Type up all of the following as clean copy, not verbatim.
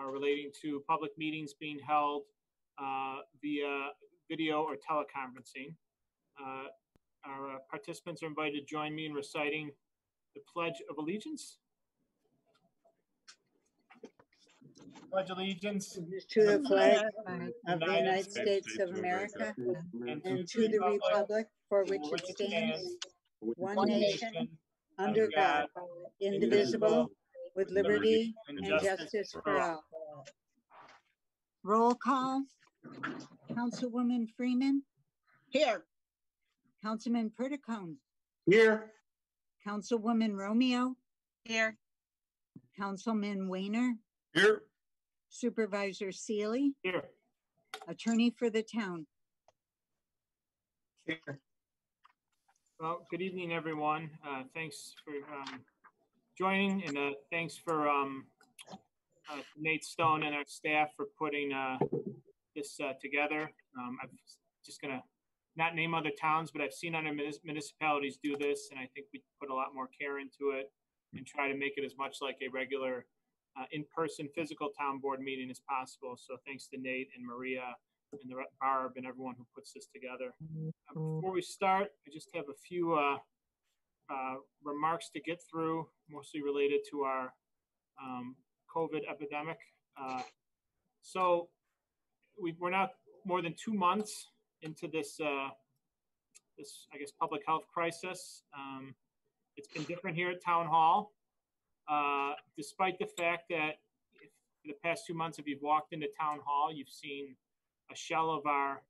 relating to public meetings being held via video or teleconferencing. Our participants are invited to join me in reciting the Pledge of Allegiance. Pledge allegiance to the flag of the United States of America and to the republic for which it stands, one nation, under God, indivisible, with liberty and justice for all. Roll call. Councilwoman Freeman. Here. Councilman Perticone. Here. Councilwoman Romeo. Here. Councilman Weiner. Here. Supervisor Seeley. Here. Attorney for the town. Here. Well, good evening, everyone. Thanks for joining, and thanks for Nate Stone and our staff for putting this together. I'm just going to not name other towns, but I've seen other municipalities do this, and I think we put a lot more care into it and try to make it as much like a regular in-person physical town board meeting as possible. So thanks to Nate and Maria and Barb and everyone who puts this together. Before we start, I just have a few remarks to get through, mostly related to our COVID epidemic. So we're now more than 2 months into this, I guess, public health crisis. It's been different here at Town Hall, despite the fact that for the past 2 months, if you've walked into Town Hall, you've seen a shell of our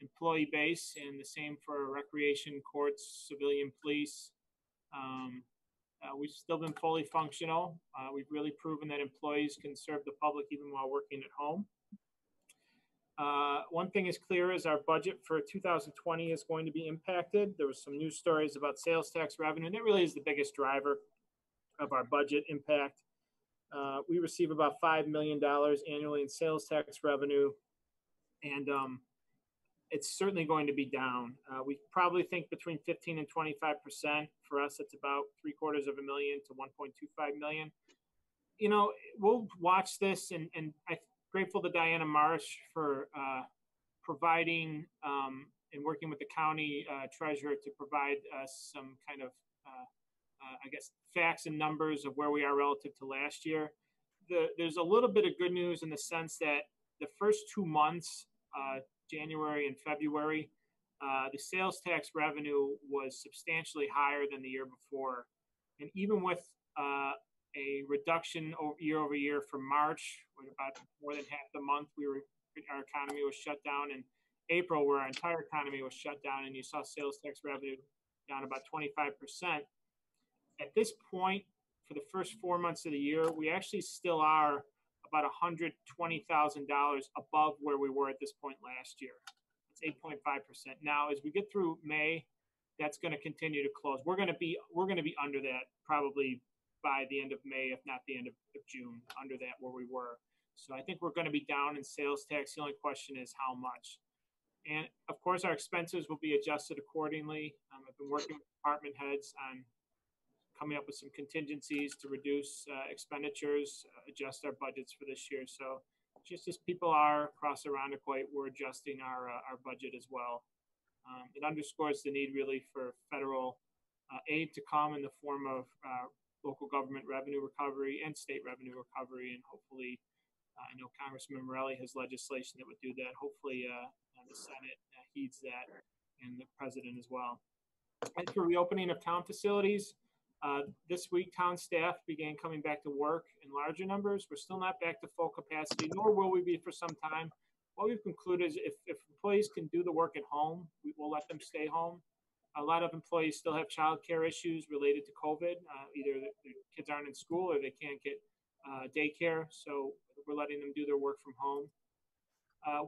employee base, and the same for recreation, courts, civilian police. We've still been fully functional. We've really proven that employees can serve the public even while working at home. One thing is clear is our budget for 2020 is going to be impacted. There was some news stories about sales tax revenue, and that really is the biggest driver of our budget impact. We receive about $5 million annually in sales tax revenue, and it's certainly going to be down. We probably think between 15 and 25%. For us, it's about $750,000 to $1.25 million. You know, we'll watch this, and I'm grateful to Diana Marsh for providing and working with the county treasurer to provide us some kind of, I guess, facts and numbers of where we are relative to last year. There's a little bit of good news in the sense that the first 2 months, January and February, the sales tax revenue was substantially higher than the year before. And even with a reduction year over year from March, when about more than half the month our economy was shut down, and April, where our entire economy was shut down, and you saw sales tax revenue down about 25%. At this point, for the first 4 months of the year, we actually still are about $120,000 above where we were at this point last year. It's 8.5%. Now, as we get through May, that's going to continue to close. We're going to be under that probably by the end of May, if not the end of June, under that where we were. So I think we're going to be down in sales tax. The only question is how much. And of course, our expenses will be adjusted accordingly. I've been working with department heads on coming up with some contingencies to reduce expenditures, adjust our budgets for this year. So just as people are across Irondequoit, we're adjusting our budget as well. It underscores the need really for federal aid to come in the form of local government revenue recovery and state revenue recovery. And hopefully, I know Congressman Morelli has legislation that would do that. Hopefully the Senate heeds that, and the president as well. And for reopening of town facilities, this week, town staff began coming back to work in larger numbers. We're still not back to full capacity, nor will we be for some time. What we've concluded is if employees can do the work at home, we will let them stay home. A lot of employees still have childcare issues related to COVID. Either their kids aren't in school or they can't get daycare. So we're letting them do their work from home.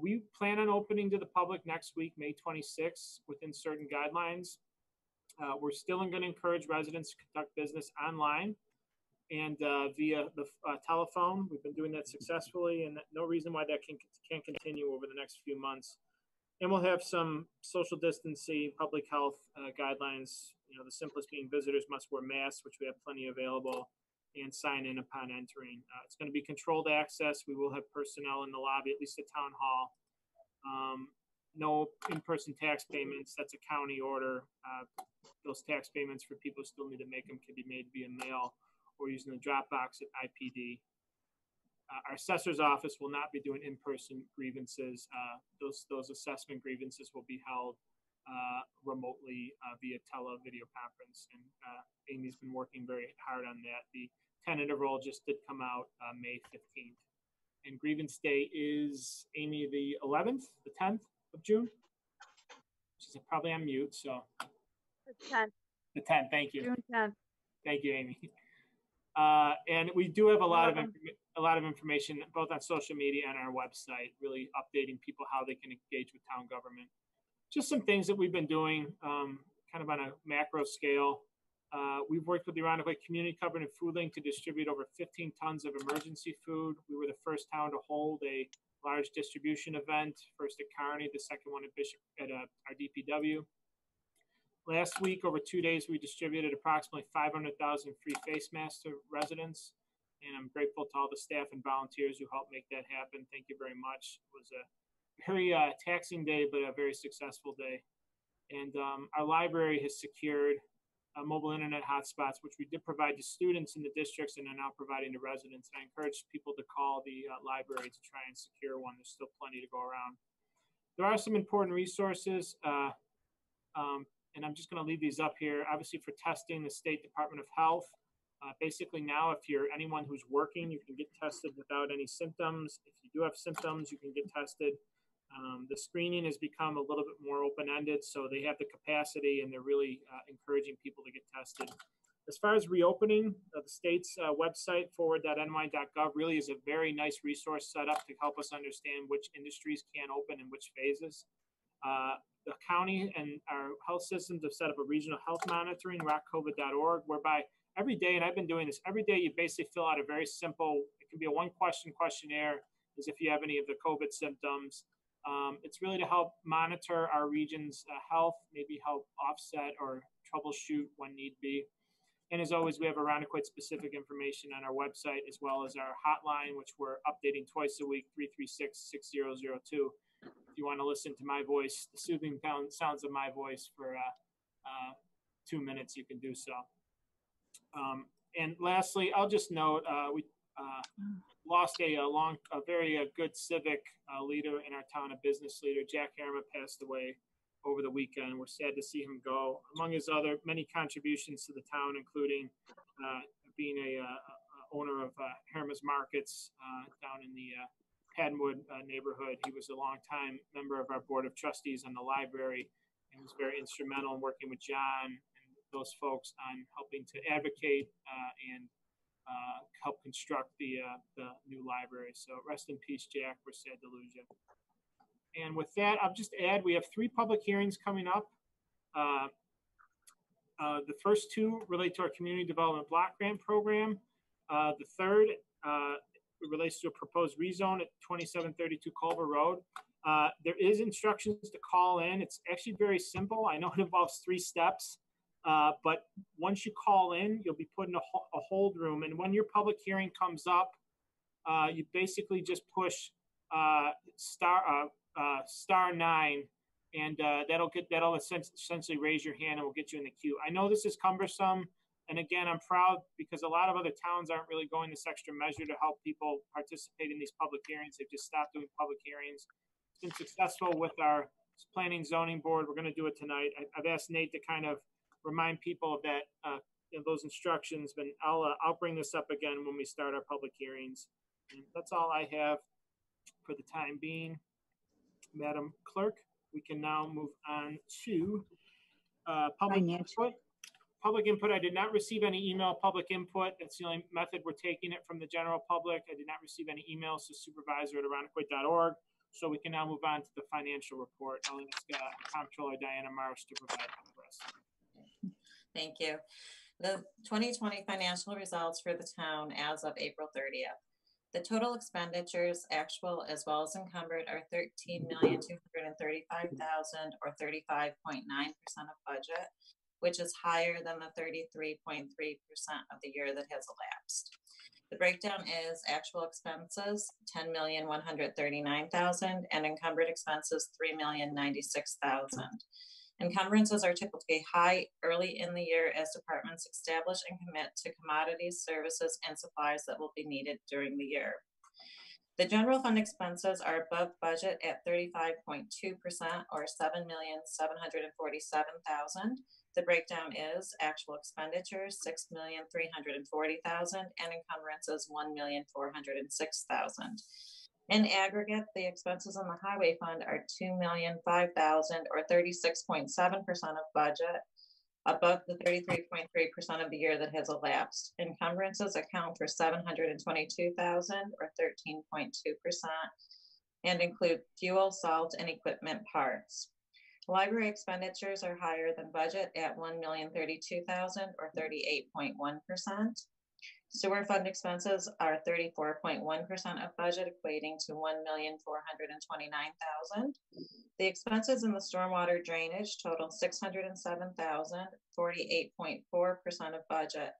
We plan on opening to the public next week, May 26th, within certain guidelines. We're still going to encourage residents to conduct business online and via the telephone. We've been doing that successfully, and no reason why that can't continue over the next few months. And we'll have some social distancing, public health guidelines, you know, the simplest being visitors must wear masks, which we have plenty available. and sign in upon entering. It's going to be controlled access. We will have personnel in the lobby, at least at Town Hall. No in-person tax payments. That's a county order. Those tax payments for people who still need to make them can be made via mail or using the drop box at IPD. Our assessor's office will not be doing in-person grievances. Those assessment grievances will be held remotely via video conference. And Amy's been working very hard on that. The tentative roll just did come out May 15th. And grievance day is, Amy, the 11th, the 10th of June? She's probably on mute, so. The 10th. The 10th, thank you. June 10th. Thank you, Amy. And we do have a lot of information both on social media and our website, really updating people how they can engage with town government. Just some things that we've been doing kind of on a macro scale. We've worked with the Irondequoit Community Cupboard and Food Link to distribute over 15 tons of emergency food. We were the first town to hold a large distribution event, first at Kearney, the second one at Bishop at our DPW. Last week, over 2 days, we distributed approximately 500,000 free face masks to residents. And I'm grateful to all the staff and volunteers who helped make that happen. Thank you very much. It was a very taxing day, but a very successful day. And our library has secured mobile internet hotspots, which we did provide to students in the districts and are now providing to residents. And I encourage people to call the library to try and secure one. There's still plenty to go around. There are some important resources, and I'm just going to leave these up here. Obviously, for testing, the State Department of Health. Basically now, if you're anyone who's working, you can get tested without any symptoms. If you do have symptoms, you can get tested. The screening has become a little bit more open-ended, so they have the capacity and they're really encouraging people to get tested. As far as reopening, the state's website, forward.ny.gov, really is a very nice resource set up to help us understand which industries can open and which phases. The county and our health systems have set up a regional health monitoring, rockcovid.org, whereby every day, and I've been doing this, every day you basically fill out a very simple, it can be a one-question questionnaire, as if you have any of the COVID symptoms. It's really to help monitor our region's health, maybe help offset or troubleshoot when need be. And as always, we have Irondequoit specific information on our website, as well as our hotline, which we're updating twice a week, 336-6002. If you want to listen to my voice, the soothing sounds of my voice for 2 minutes, you can do so. And lastly, I'll just note, we lost a very good civic leader in our town, a business leader. Jack Harriman passed away over the weekend. We're sad to see him go. Among his other many contributions to the town, including being a owner of Harriman's Markets down in the Paddenwood neighborhood. He was a longtime member of our board of trustees on the library and was very instrumental in working with John and those folks on helping to advocate and help construct the new library. So rest in peace, Jack. We're sad to lose you. And with that, I'll just add, we have 3 public hearings coming up. The first 2 relate to our community development block grant program. The third relates to a proposed rezone at 2732 Culver Road. There is instructions to call in. It's actually very simple. I know it involves 3 steps. But once you call in, you'll be put in a hold room. And when your public hearing comes up, you basically just push star 9, and that'll essentially raise your hand and will get you in the queue. I know this is cumbersome. And again, I'm proud because a lot of other towns aren't really going this extra measure to help people participate in these public hearings. They've just stopped doing public hearings. It's been successful with our planning zoning board. We're going to do it tonight. I've asked Nate to kind of remind people of that, those instructions, but I'll bring this up again when we start our public hearings. And that's all I have for the time being. Madam Clerk, we can now move on to public input. Public input, I did not receive any email public input. That's the only method we're taking it from the general public. I did not receive any emails to supervisor@irondequoit.org. So we can now move on to the financial report. I'll ask Comptroller Diana Marsh to provide that for us. Thank you. The 2020 financial results for the town as of April 30th. The total expenditures, actual as well as encumbered, are $13,235,000 or 35.9% of budget. which is higher than the 33.3% of the year that has elapsed. The breakdown is actual expenses, $10,139,000, and encumbered expenses, $3,096,000. Encumbrances are typically high early in the year as departments establish and commit to commodities, services, and supplies that will be needed during the year. The general fund expenses are above budget at 35.2% or $7,747,000. The breakdown is actual expenditures, $6,340,000, and encumbrances, $1,406,000. In aggregate, the expenses on the highway fund are $2,005,000 or 36.7% of budget, above the 33.3% of the year that has elapsed. Encumbrances account for $722,000 or 13.2% and include fuel, salt, and equipment parts. Library expenditures are higher than budget at $1,032,000 or 38.1%. Sewer fund expenses are 34.1% of budget, equating to $1,429,000. The expenses in the stormwater drainage total $607,000, 48.4% of budget.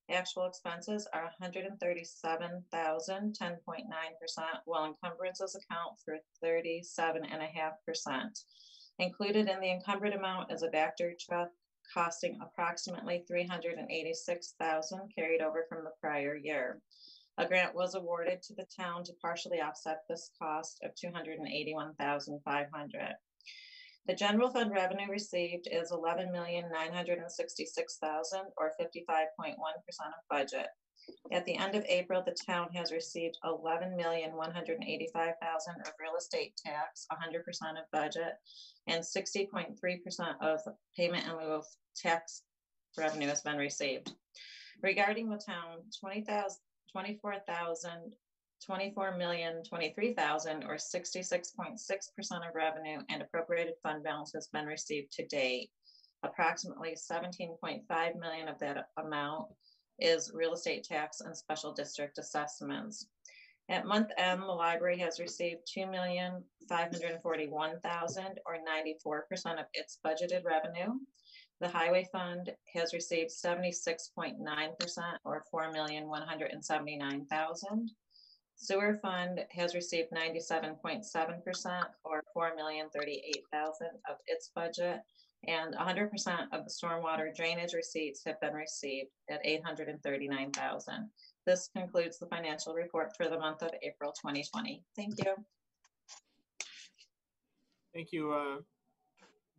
Actual expenses are $137,000, 10.9%, while encumbrances account for 37.5%. Included in the encumbered amount is a Vector truck costing approximately $386,000 carried over from the prior year. A grant was awarded to the town to partially offset this cost of $281,500. The general fund revenue received is $11,966,000 or 55.1% of budget. At the end of April, the town has received $11,185,000 of real estate tax, 100% of budget, and 60.3% of payment in lieu of tax revenue has been received. Regarding the town, $24,023,000 or 66.6% of revenue and appropriated fund balance has been received to date. Approximately $17.5 million of that amount is real estate tax and special district assessments. At month end, the library has received $2,541,000 or 94% of its budgeted revenue. The highway fund has received 76.9% or $4,179,000. Sewer fund has received 97.7% or $4,038,000 of its budget, and 100% of the stormwater drainage receipts have been received at $839,000. This concludes the financial report for the month of April 2020. Thank you. Thank you,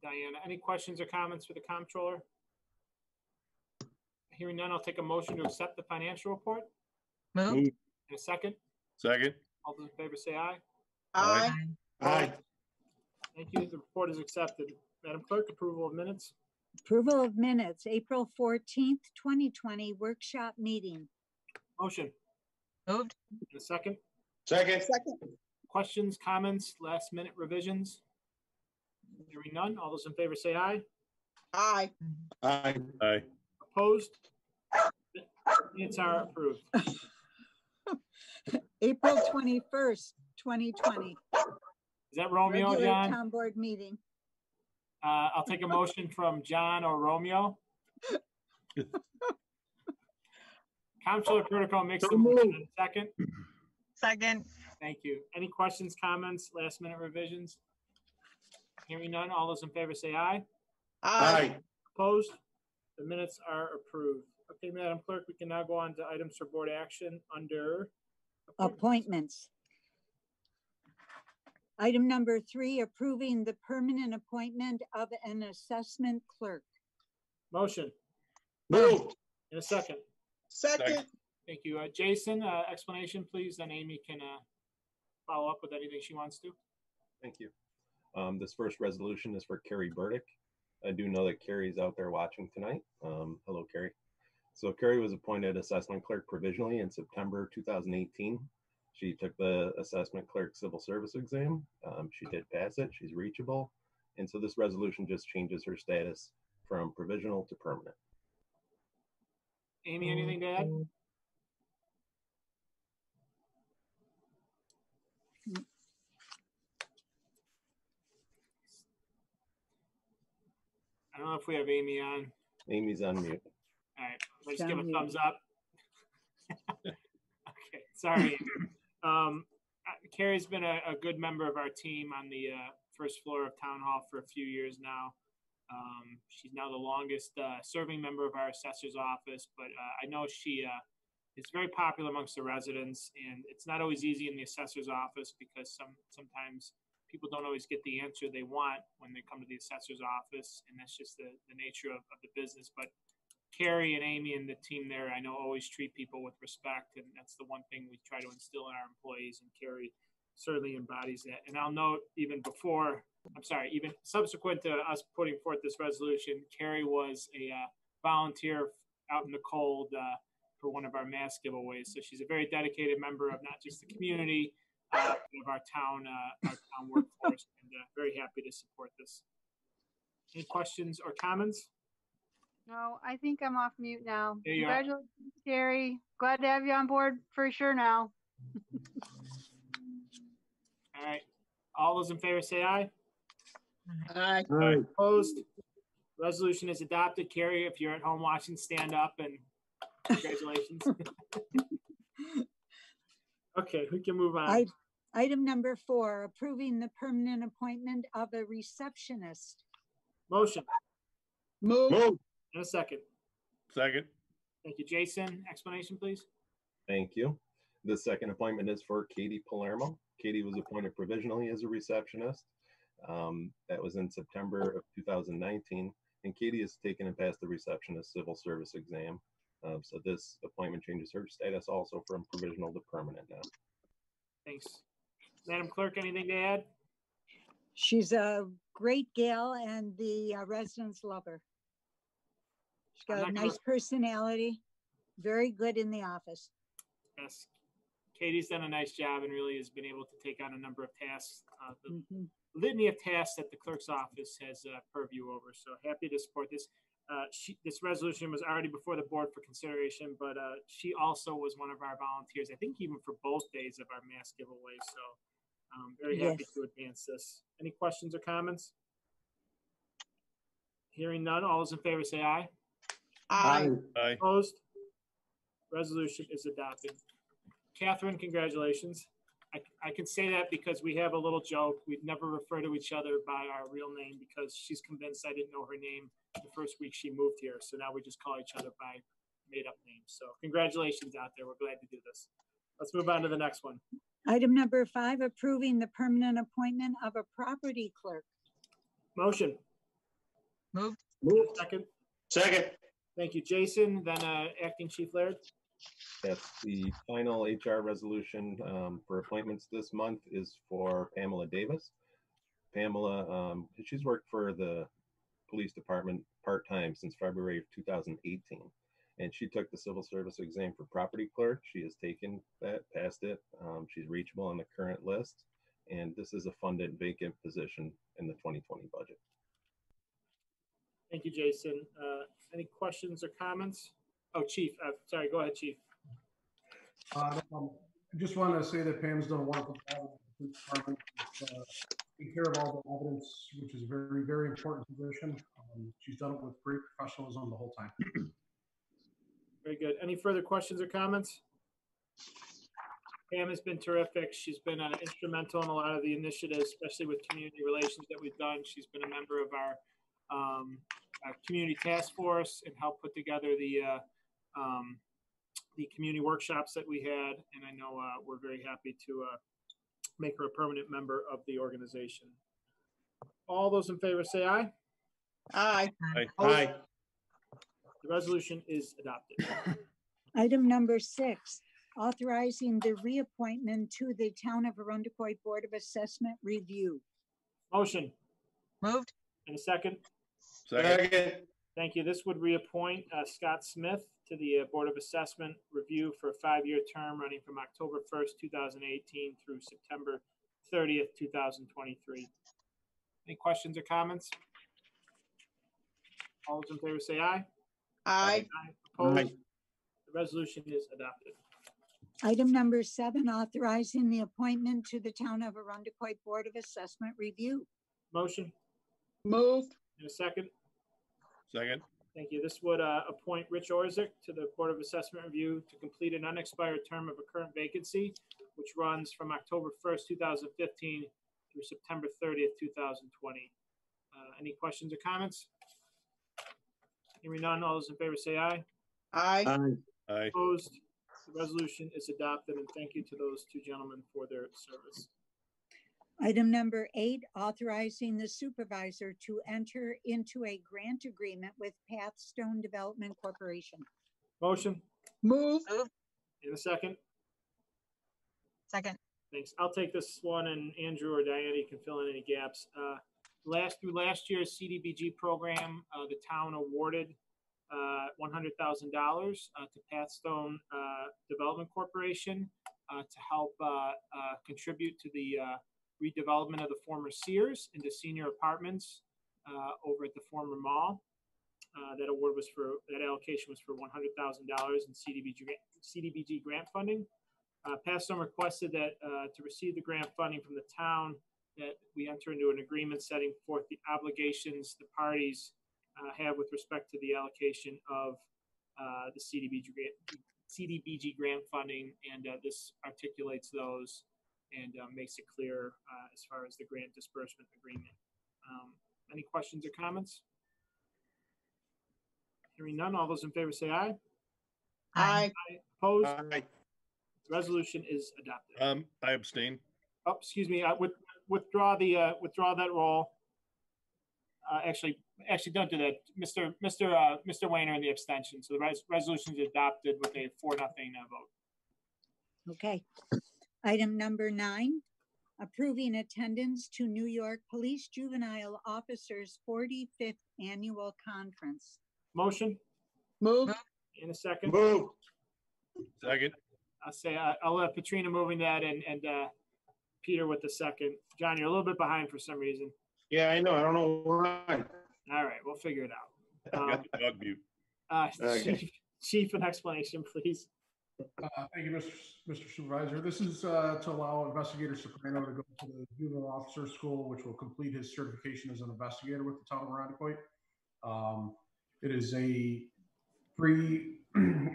Diana. Any questions or comments for the comptroller? Hearing none, I'll take a motion to accept the financial report. Move. In a second. Second. All those in favor say aye. Aye. Aye. Thank you. The report is accepted. Madam Clerk, approval of minutes. Approval of minutes, April 14th, 2020 workshop meeting. Motion. Moved. In a second. Second. Questions, comments, last minute revisions? Hearing none. All those in favor say aye. Aye. Aye. Aye. Opposed? Minutes are approved. April 21st, 2020. Is that Romeo, Regular John? town board meeting. I'll take a motion from John or Romeo. Comptroller Critical makes the motion in a second. Second. Thank you. Any questions, comments, last minute revisions? Hearing none, all those in favor say aye. Aye. Opposed? The minutes are approved. Okay, Madam Clerk, we can now go on to items for board action under Appointments. Item number 3, approving the permanent appointment of an assessment clerk. Motion. Moved. In a second. Second. Thank you. Jason, explanation, please. Then Amy can follow up with anything she wants to. Thank you. This first resolution is for Carrie Burdick. I do know that Carrie's out there watching tonight. Hello, Carrie. So Carrie was appointed assessment clerk provisionally in September 2018. She took the assessment clerk civil service exam. She did pass it. She's reachable. And so this resolution just changes her status from provisional to permanent. Amy, anything to add? I don't know if we have Amy on. Amy's on mute. All right, let's give a Sound thumbs up. Okay, sorry. Carrie's been a good member of our team on the first floor of Town Hall for a few years now. She's now the longest serving member of our assessor's office, but I know she is very popular amongst the residents, and it's not always easy in the assessor's office because sometimes people don't always get the answer they want when they come to the assessor's office, and that's just the nature of the business. But Carrie and Amy and the team there, I know, always treat people with respect, and that's the one thing we try to instill in our employees, and Carrie certainly embodies that. And I'll note, even subsequent to us putting forth this resolution, Carrie was a volunteer out in the cold for one of our mask giveaways. So she's a very dedicated member of not just the community, of our town workforce, and very happy to support this. Any questions or comments? No, I think I'm off mute now. There you are. Congratulations, Gary. Glad to have you on board for sure now. All right. All those in favor say aye. Aye. Aye. Opposed? Resolution is adopted. Carrie, if you're at home watching, stand up and congratulations. Okay, we can move on. Item number 4, approving the permanent appointment of a receptionist. Motion Move. Move. and a second. Second. Thank you. Jason, explanation, please. Thank you. The second appointment is for Katie Palermo. Katie was appointed provisionally as a receptionist. That was in September of 2019, and Katie has taken and passed the receptionist civil service exam. So this appointment changes her status also from provisional to permanent now. Thanks. Madam Clerk, anything to add? She's a great gal, and the residents love her. She's got a nice personality, very good in the office. Yes. Katie's done a nice job and really has been able to take on a number of tasks. The litany of tasks that the clerk's office has purview over. So happy to support this. This resolution was already before the board for consideration, but she also was one of our volunteers, I think even for both days of our mask giveaway. So I'm very happy to advance this. Any questions or comments? Hearing none, all those in favor say aye. Aye. Aye. Opposed? Resolution is adopted. Catherine, congratulations. I can say that because we have a little joke. We've never referred to each other by our real name because she's convinced I didn't know her name the first week she moved here. So now we just call each other by made-up names. So congratulations out there. We're glad to do this. Let's move on to the next one. Item number 5, approving the permanent appointment of a property clerk. Motion. Moved. Move. Second. Second. Thank you, Jason. Then Acting Chief Laird. Yes, the final HR resolution for appointments this month is for Pamela Davis. Pamela, she's worked for the police department part-time since February of 2018. And she took the civil service exam for property clerk. She has taken that, passed it. She's reachable on the current list. And this is a funded vacant position in the 2020 budget. Thank you, Jason. Any questions or comments? Oh, Chief, sorry, go ahead, Chief. I just wanted to say that Pam's done a wonderful job in the police department. Taking care of all the evidence, which is a very, very important position. She's done it with great professionalism the whole time. Very good. Any further questions or comments? Pam has been terrific. She's been instrumental in a lot of the initiatives, especially with community relations that we've done. She's been a member of our community task force and helped put together the community workshops that we had. And I know we're very happy to make her a permanent member of the organization. All those in favor say aye. Aye. Aye. Aye. The resolution is adopted. Item number 6, authorizing the reappointment to the Town of Arundecoit Board of Assessment Review. Motion Moved. and a second. Second. Thank you. This would reappoint Scott Smith to the Board of Assessment Review for a 5-year term running from October 1st, 2018 through September 30th, 2023. Any questions or comments? All those in favor say aye. Aye. Opposed? Aye. The resolution is adopted. Item number 7, authorizing the appointment to the Town of Arundecoit Board of Assessment Review. Motion Moved. and a second. Second. Thank you. This would appoint Rich Orzick to the Board of Assessment Review to complete an unexpired term of a current vacancy, which runs from October 1st, 2015 through September 30th, 2020. Any questions or comments? Hearing none, all those in favor say aye. Aye. Aye. Opposed? The resolution is adopted, and thank you to those two gentlemen for their service. Item number 8, authorizing the supervisor to enter into a grant agreement with Pathstone Development Corporation. Motion Move. in a second. Second. Thanks. I'll take this one, and Andrew or Diana, you can fill in any gaps. Through last year's CDBG program, the town awarded $100,000 to Pathstone Development Corporation to help contribute to the redevelopment of the former Sears into senior apartments over at the former mall. That allocation was for $100,000 in CDBG grant funding. Pathstone requested that to receive the grant funding from the town, that we enter into an agreement setting forth the obligations the parties have with respect to the allocation of the CDBG grant funding, and this articulates those and makes it clear as far as the grant disbursement agreement. Any questions or comments? Hearing none, all those in favor say aye. Aye. Opposed? Aye. The resolution is adopted. I abstain. Oh, excuse me, I would withdraw that roll. Actually, don't do that. Mr. Wayner in the abstention. So the resolution is adopted with a 4-0 vote. Okay. Item number 9, approving attendance to New York Police Juvenile Officers 45th Annual Conference. Motion Move. in a second. Move. Second. I'll let Katrina moving that and Peter with the second. John, you're a little bit behind for some reason. Yeah, I know. I don't know why. All right, we'll figure it out. Got the dog mute. Okay. Chief, an explanation, please. Thank you, Mr. Supervisor. This is to allow Investigator Soprano to go to the Juvenile Officer School, which will complete his certification as an investigator with the town of Irondequoit. It is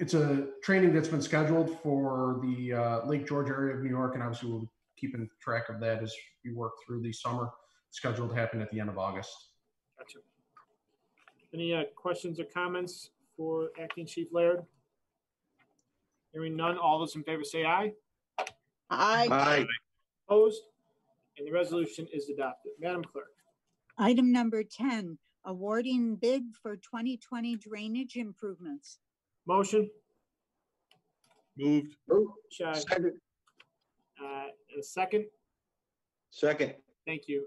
it's a training that's been scheduled for the Lake George area of New York, and obviously we'll be keeping track of that as we work through the summer. Scheduled to happen at the end of August. Gotcha. Any questions or comments for Acting Chief Laird? Hearing none, all those in favor say aye. Aye. Aye. Opposed? And the resolution is adopted. Madam Clerk. Item number 10, awarding bid for 2020 drainage improvements. Motion. Moved. Shy. Second. A second. Second. Thank you.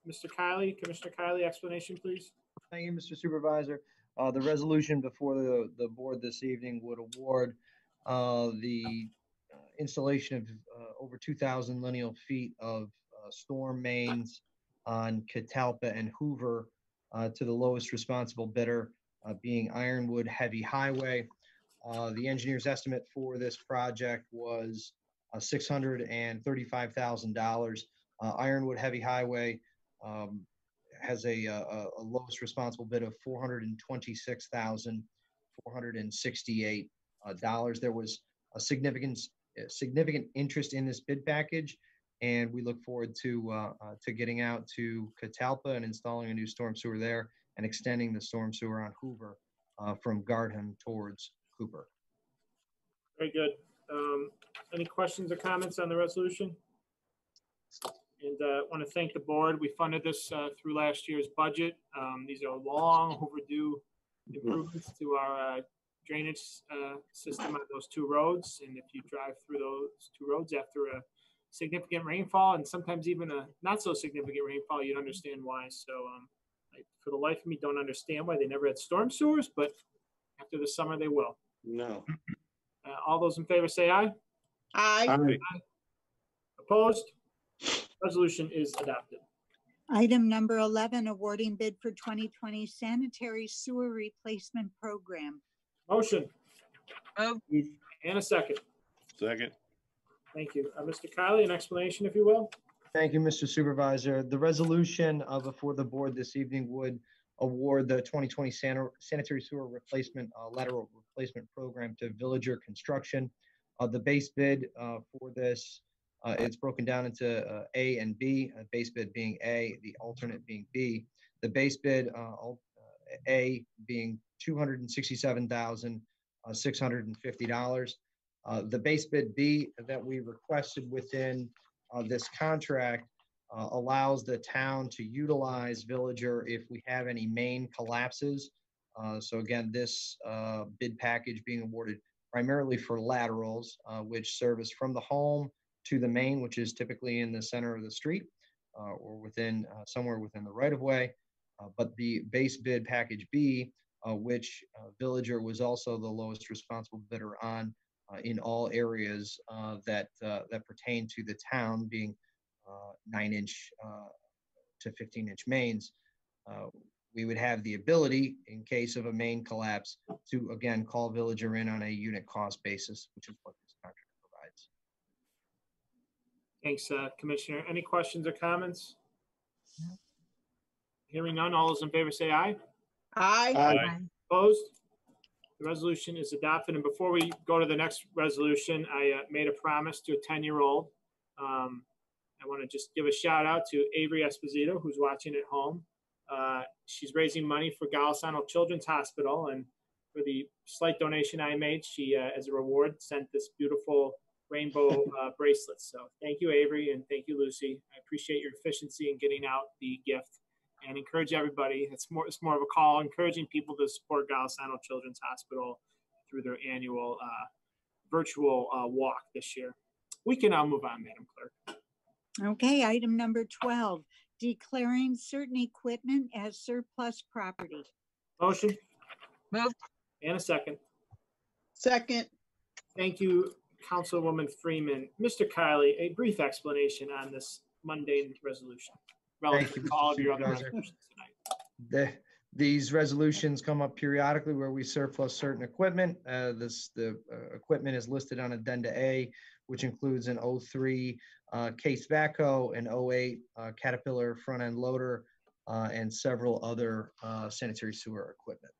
Mr. Kiley, Commissioner Kiley, explanation, please. Thank you, Mr. Supervisor. The resolution before the board this evening would award the installation of over 2,000 lineal feet of storm mains on Catalpa and Hoover to the lowest responsible bidder, being Ironwood Heavy Highway. The engineer's estimate for this project was $635,000. Ironwood Heavy Highway has a lowest responsible bid of $426,468. There was a significant interest in this bid package, and we look forward to getting out to Catalpa and installing a new storm sewer there and extending the storm sewer on Hoover from Gardham towards Cooper. Very good. Any questions or comments on the resolution? And I want to thank the board. We funded this through last year's budget. These are long overdue improvements to our drainage system on those two roads. And if you drive through those two roads after a significant rainfall, and sometimes even a not so significant rainfall, you'd understand why. So I, for the life of me, don't understand why they never had storm sewers, but after the summer they will. No. All those in favor say aye. Aye. Aye. Opposed? Resolution is adopted. Item number 11, awarding bid for 2020 sanitary sewer replacement program. Motion. Move. And a second. Second. Thank you. Mr. Kiley, an explanation, if you will. Thank you, Mr. Supervisor. The resolution before the board this evening would award the 2020 sanitary sewer replacement lateral replacement program to Villager Construction. The base bid for this, it's broken down into A and B, base bid being A, the alternate being B. The base bid, A being $267,650. The base bid B that we requested within this contract allows the town to utilize Villager if we have any main collapses. So again, this bid package being awarded primarily for laterals, which service from the home to the main, which is typically in the center of the street or within somewhere within the right of way. But the base bid package B, which Villager was also the lowest responsible bidder on in all areas that pertain to the town, being 9-inch to 15-inch mains. We would have the ability, in case of a main collapse, to again call Villager in on a unit cost basis, which is what this contract provides. Thanks, Commissioner. Any questions or comments? Hearing none, all those in favor say aye. Aye. Aye. Opposed? The resolution is adopted. And before we go to the next resolution, I made a promise to a 10-year-old. I want to just give a shout out to Avery Esposito, who's watching at home. She's raising money for Golisano Children's Hospital, and for the slight donation I made, she, as a reward, sent this beautiful rainbow bracelet. So thank you, Avery, and thank you, Lucy. I appreciate your efficiency in getting out the gift, and encourage everybody. It's more of a call, encouraging people to support Golisano Children's Hospital through their annual virtual walk this year. We can now move on, Madam Clerk. Okay, item number 12, declaring certain equipment as surplus property. Motion Moved. and a second. Second. Thank you, Councilwoman Freeman. Mr. Kiley, a brief explanation on this mundane resolution relative Thank you, to all of Mr. your other Supervisor. resolutions tonight. These resolutions come up periodically where we surplus certain equipment. The equipment is listed on Addenda A, which includes an 03 Case backhoe, an 08 Caterpillar front end loader, and several other sanitary sewer equipment.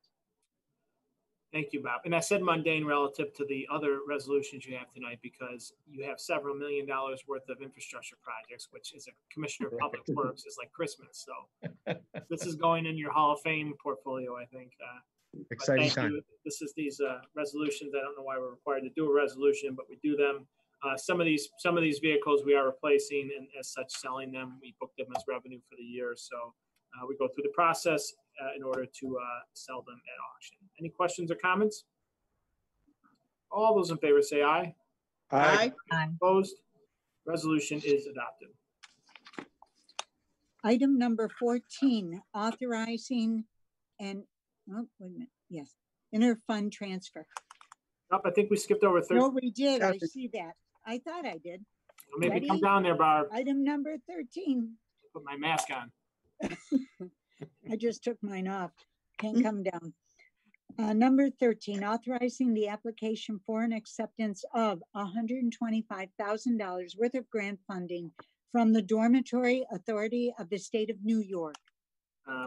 Thank you, Bob. And I said mundane relative to the other resolutions you have tonight because you have several $1 million worth of infrastructure projects, which as a Commissioner of Public Works is like Christmas. So this is going in your Hall of Fame portfolio, I think. Exciting time. This is these resolutions. I don't know why we're required to do a resolution, but we do them. Some of these vehicles we are replacing, and as such selling them. We book them as revenue for the year. So we go through the process in order to sell them at auction. Any questions or comments? All those in favor say aye. Aye. Opposed? Resolution is adopted. Item number 14, authorizing an, oh, wait a minute, yes, interfund transfer. Nope, I think we skipped over 13. No, we did, I see that. I thought I did. Maybe come Ready? down there, Barb. Item number 13. Put my mask on. I just took mine off. Can't come down. Number 13, authorizing the application for an acceptance of $125,000 worth of grant funding from the Dormitory Authority of the State of New York.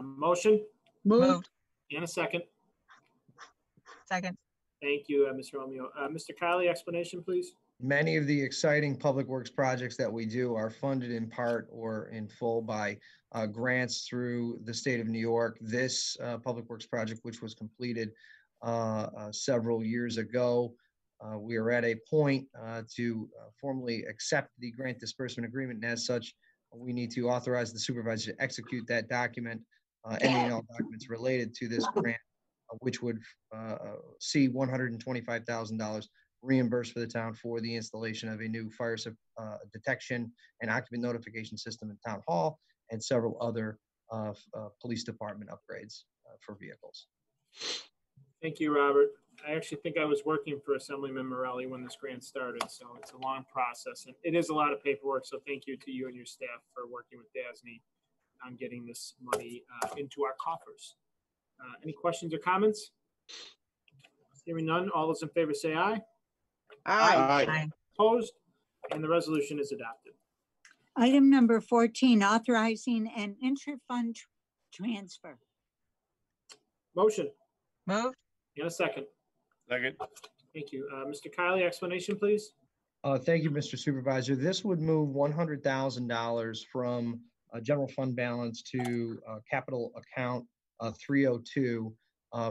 Motion Moved. and a second. Second. Thank you, Mr. Romeo. Mr. Kiley, explanation, please. Many of the exciting public works projects that we do are funded in part or in full by grants through the state of New York. This public works project, which was completed several years ago, we are at a point to formally accept the grant disbursement agreement. And as such, we need to authorize the supervisor to execute that document, any and all documents related to this grant, which would see $125,000 reimbursed for the town for the installation of a new fire detection and occupant notification system in Town Hall and several other police department upgrades for vehicles. Thank you, Robert. I actually think I was working for Assemblyman Morelli when this grant started, so it's a long process. And it is a lot of paperwork, so thank you to you and your staff for working with DASNY on getting this money into our coffers. Any questions or comments? Hearing none, all those in favor say aye. Aye. Opposed? And the resolution is adopted. Item number 14, authorizing an intra-fund transfer. Motion. Moved. In a second. Second. Thank you. Mr. Kylie, explanation, please. Thank you, Mr. Supervisor. This would move $100,000 from general fund balance to capital account 302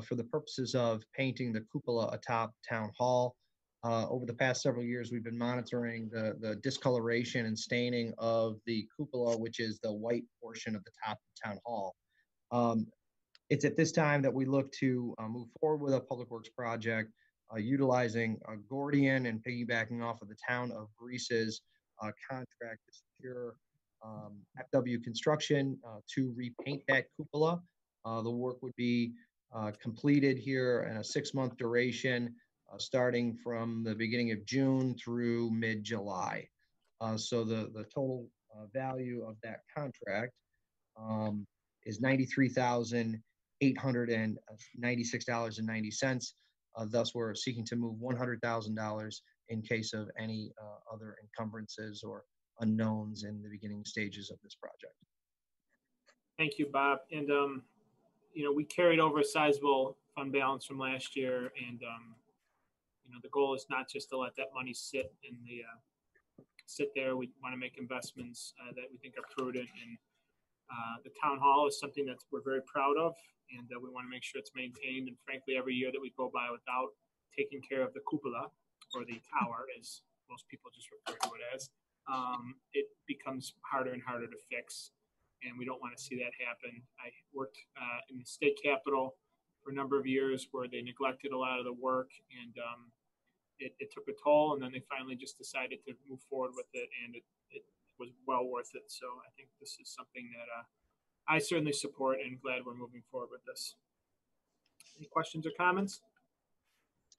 for the purposes of painting the cupola atop Town Hall. Over the past several years, we've been monitoring the discoloration and staining of the cupola, which is the white portion of the top of Town Hall. It's at this time that we look to move forward with a public works project utilizing Gordian and piggybacking off of the town of Greece's contract to secure FW Construction to repaint that cupola. The work would be completed here in a 6-month duration, starting from the beginning of June through mid-July. So the total value of that contract is $93,896.90. Thus, we're seeking to move $100,000 in case of any other encumbrances or unknowns in the beginning stages of this project. Thank you, Bob. And, you know, we carried over a sizable fund balance from last year. And, you know, the goal is not just to let that money sit in the, sit there. We want to make investments that we think are prudent. And the town hall is something that we're very proud of. And we want to make sure it's maintained. And frankly, every year that we go by without taking care of the cupola, or the tower, as most people just refer to it as, it becomes harder and harder to fix. And we don't want to see that happen. I worked in the state capitol for a number of years where they neglected a lot of the work, and it took a toll. And then they finally just decided to move forward with it, and it was well worth it. So I think this is something that I certainly support, and glad we're moving forward with this. Any questions or comments?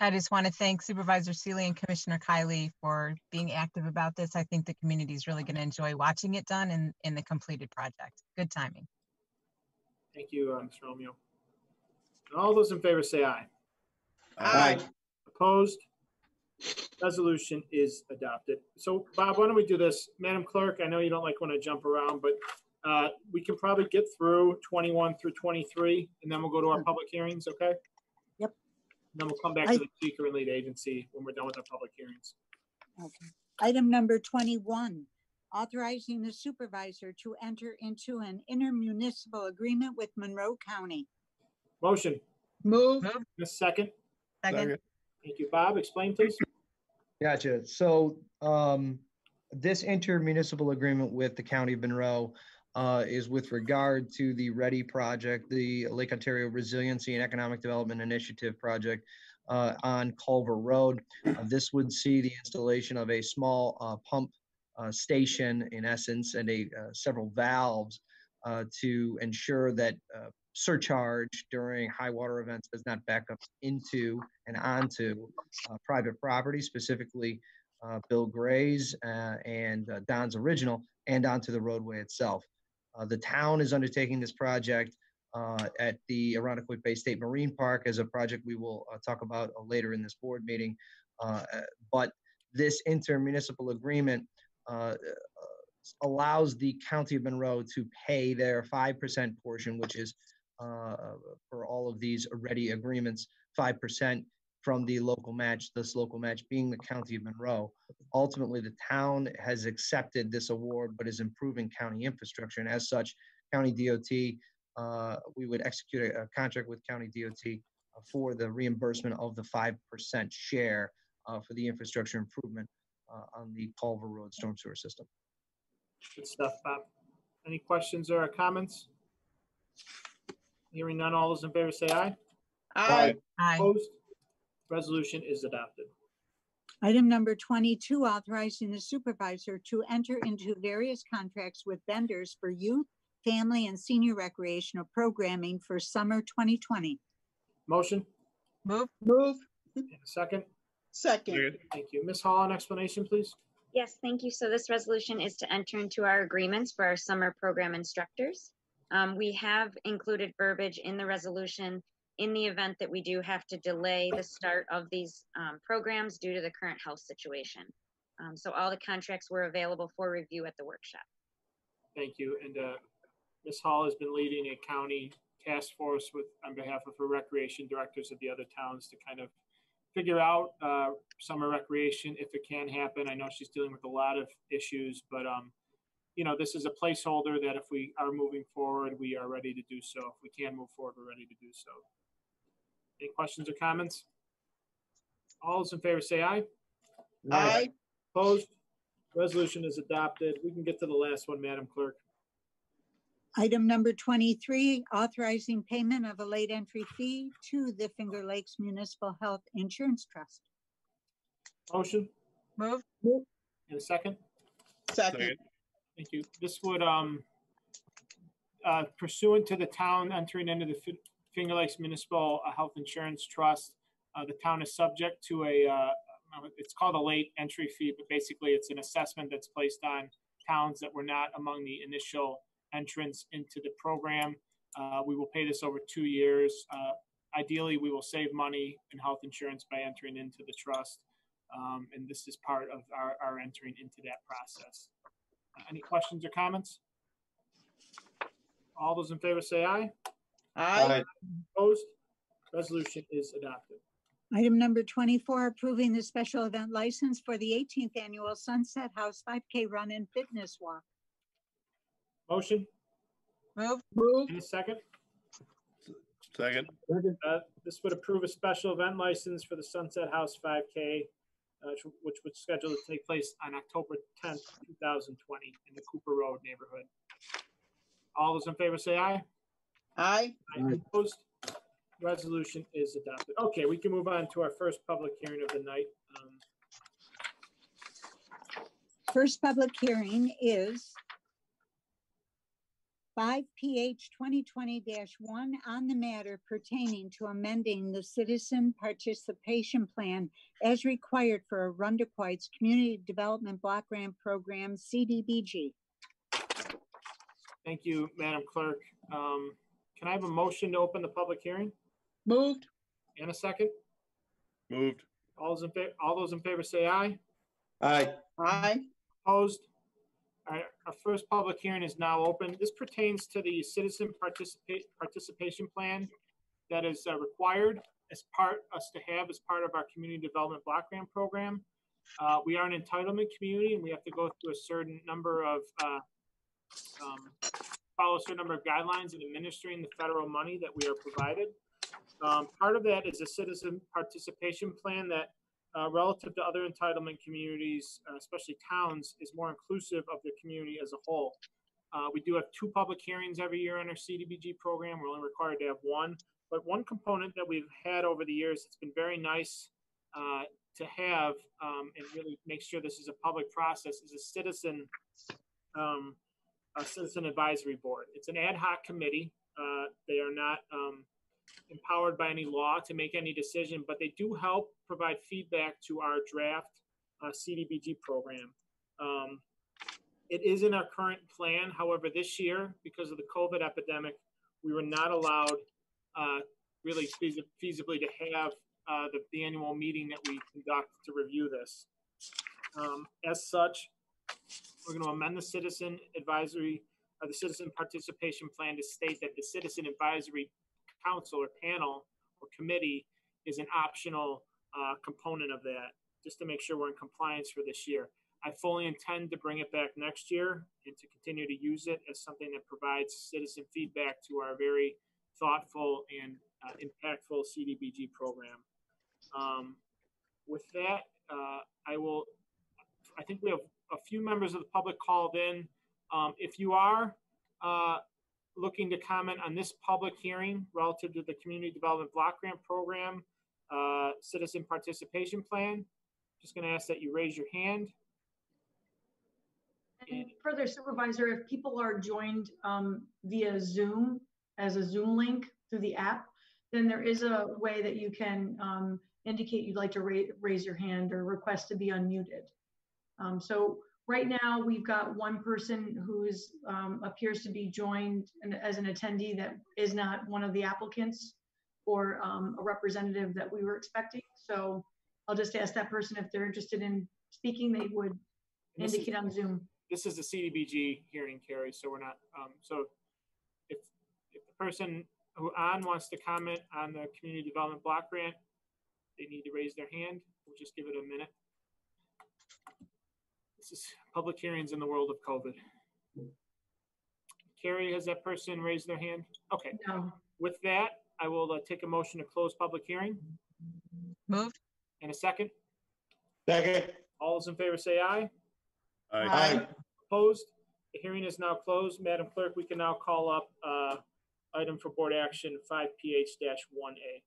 I just want to thank Supervisor Seeley and Commissioner Kylie for being active about this. I think the community is really going to enjoy watching it done in the completed project. Good timing. Thank you, Mr. Romeo. And all those in favor say aye. Aye. Opposed? Resolution is adopted. So, Bob, why don't we do this? Madam Clerk, I know you don't like when I jump around, but we can probably get through 21 through 23, and then we'll go to our public hearings, okay? Yep. And then we'll come back to the seeker and lead agency when we're done with our public hearings. Okay. Item number 21, authorizing the supervisor to enter into an intermunicipal agreement with Monroe County. Motion. Move. A second. Second. Thank you, Bob. Explain, please. Gotcha. So this intermunicipal agreement with the County of Monroe is with regard to the READY project, the Lake Ontario Resiliency and Economic Development Initiative project on Culver Road. This would see the installation of a small pump station, in essence, and several valves to ensure that surcharge during high water events does not back up into and onto private property, specifically Bill Gray's and Don's Original, and onto the roadway itself. The town is undertaking this project at the Irondequoit Bay State Marine Park as a project we will talk about later in this board meeting. But this intermunicipal agreement allows the County of Monroe to pay their 5% portion, which is for all of these READY agreements, 5% from the local match, this local match being the County of Monroe. Ultimately, the town has accepted this award, but is improving county infrastructure. And as such, County DOT, we would execute a contract with County DOT for the reimbursement of the 5% share for the infrastructure improvement on the Culver Road storm sewer system. Good stuff, Bob. Any questions or comments? Hearing none, all those in favor say aye. Aye. Aye. Opposed? Resolution is adopted. Item number 22, authorizing the supervisor to enter into various contracts with vendors for youth, family, and senior recreational programming for summer 2020. Motion. Move. Second. Second. Thank you. Ms. Hall, an explanation, please. Yes, thank you. So this resolution is to enter into our agreements for our summer program instructors. We have included verbiage in the resolution in the event that we do have to delay the start of these programs due to the current health situation. So all the contracts were available for review at the workshop. Thank you. And Ms. Hall has been leading a county task force on behalf of her recreation directors of the other towns to kind of figure out summer recreation if it can happen. I know she's dealing with a lot of issues, but this is a placeholder that if we are moving forward, we are ready to do so. If we can move forward, we're ready to do so. Any questions or comments? All those in favor say aye. Aye. Opposed? Resolution is adopted. We can get to the last one, Madam Clerk. Item number 23, authorizing payment of a late entry fee to the Finger Lakes Municipal Health Insurance Trust. Motion? Move. And a second? Second. Thank you. This would, pursuant to the town entering into the Finger Lakes Municipal Health Insurance Trust, the town is subject to it's called a late entry fee, but basically it's an assessment that's placed on towns that were not among the initial entrance into the program. We will pay this over 2 years. Ideally, we will save money in health insurance by entering into the trust. And this is part of our entering into that process. Any questions or comments? All those in favor say aye. Aye. Opposed? Resolution is adopted. Item number 24, approving the special event license for the 18th annual Sunset House 5K Run and Fitness Walk. Motion? Move. And a second? Second. This would approve a special event license for the Sunset House 5K, which would schedule to take place on October 10th, 2020 in the Cooper Road neighborhood. All those in favor say aye. Aye. Opposed? Resolution is adopted. Okay, we can move on to our first public hearing of the night. First public hearing is 5 PH 2020-1 on the matter pertaining to amending the Citizen Participation Plan as required for Arundequoit's Community Development Block Grant Program, CDBG. Thank you, Madam Clerk. Can I have a motion to open the public hearing? Moved. And a second? Moved. All those in favor say aye. Aye. Aye. Opposed? All right, our first public hearing is now open. This pertains to the Citizen Participation Plan that is required as part of our Community Development Block Grant Program. We are an entitlement community, and we have to go through a certain number of follow a certain number of guidelines in administering the federal money that we are provided. Part of that is a citizen participation plan that relative to other entitlement communities, especially towns, is more inclusive of the community as a whole. We do have 2 public hearings every year on our CDBG program. We're only required to have 1. But one component that we've had over the years, it's been very nice to have and really make sure this is a public process, is a citizen advisory board. It's an ad hoc committee. They are not empowered by any law to make any decision, but they do help provide feedback to our draft CDBG program. It is in our current plan. However, this year, because of the COVID epidemic, we were not allowed really feasibly to have the annual meeting that we conduct to review this. As such, we're going to amend the Citizen Participation Plan to state that the Citizen Advisory Council or panel or committee is an optional component of that, just to make sure we're in compliance for this year. I fully intend to bring it back next year and to continue to use it as something that provides citizen feedback to our very thoughtful and impactful CDBG program. With that, I think we have a few members of the public called in. If you are looking to comment on this public hearing relative to the Community Development Block Grant Program, Citizen Participation Plan, just going to ask that you raise your hand. And further, Supervisor, if people are joined via Zoom as a Zoom link through the app, then there is a way that you can indicate you'd like to raise your hand or request to be unmuted. So right now we've got one person who appears to be joined as an attendee that is not one of the applicants or a representative that we were expecting. So I'll just ask that person if they're interested in speaking, they would indicate on Zoom. This is the CDBG hearing, Carrie, so we're not, so if the person wants to comment on the community development block grant, they need to raise their hand. We'll just give it a minute. This is public hearings in the world of COVID. Carrie, has that person raised their hand? Okay. No. With that, I will take a motion to close public hearing. Moved. And a second. Second. All those in favor say aye. Aye. Opposed? The hearing is now closed. Madam Clerk, we can now call up item for board action 5PH-1A.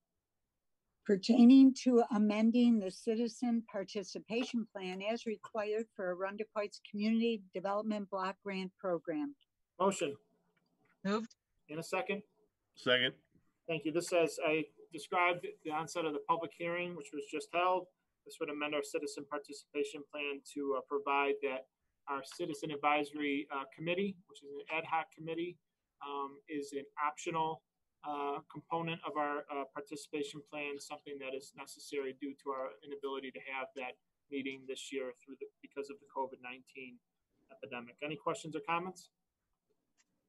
Pertaining to amending the citizen participation plan as required for Arundecoit's Community Development Block Grant Program. Motion. Moved. In a second. Second. Thank you. This, as I described at the onset of the public hearing, which was just held, this would amend our citizen participation plan to provide that our citizen advisory committee, which is an ad hoc committee, is an optional component of our participation plan, something that is necessary due to our inability to have that meeting this year because of the COVID-19 epidemic. Any questions or comments?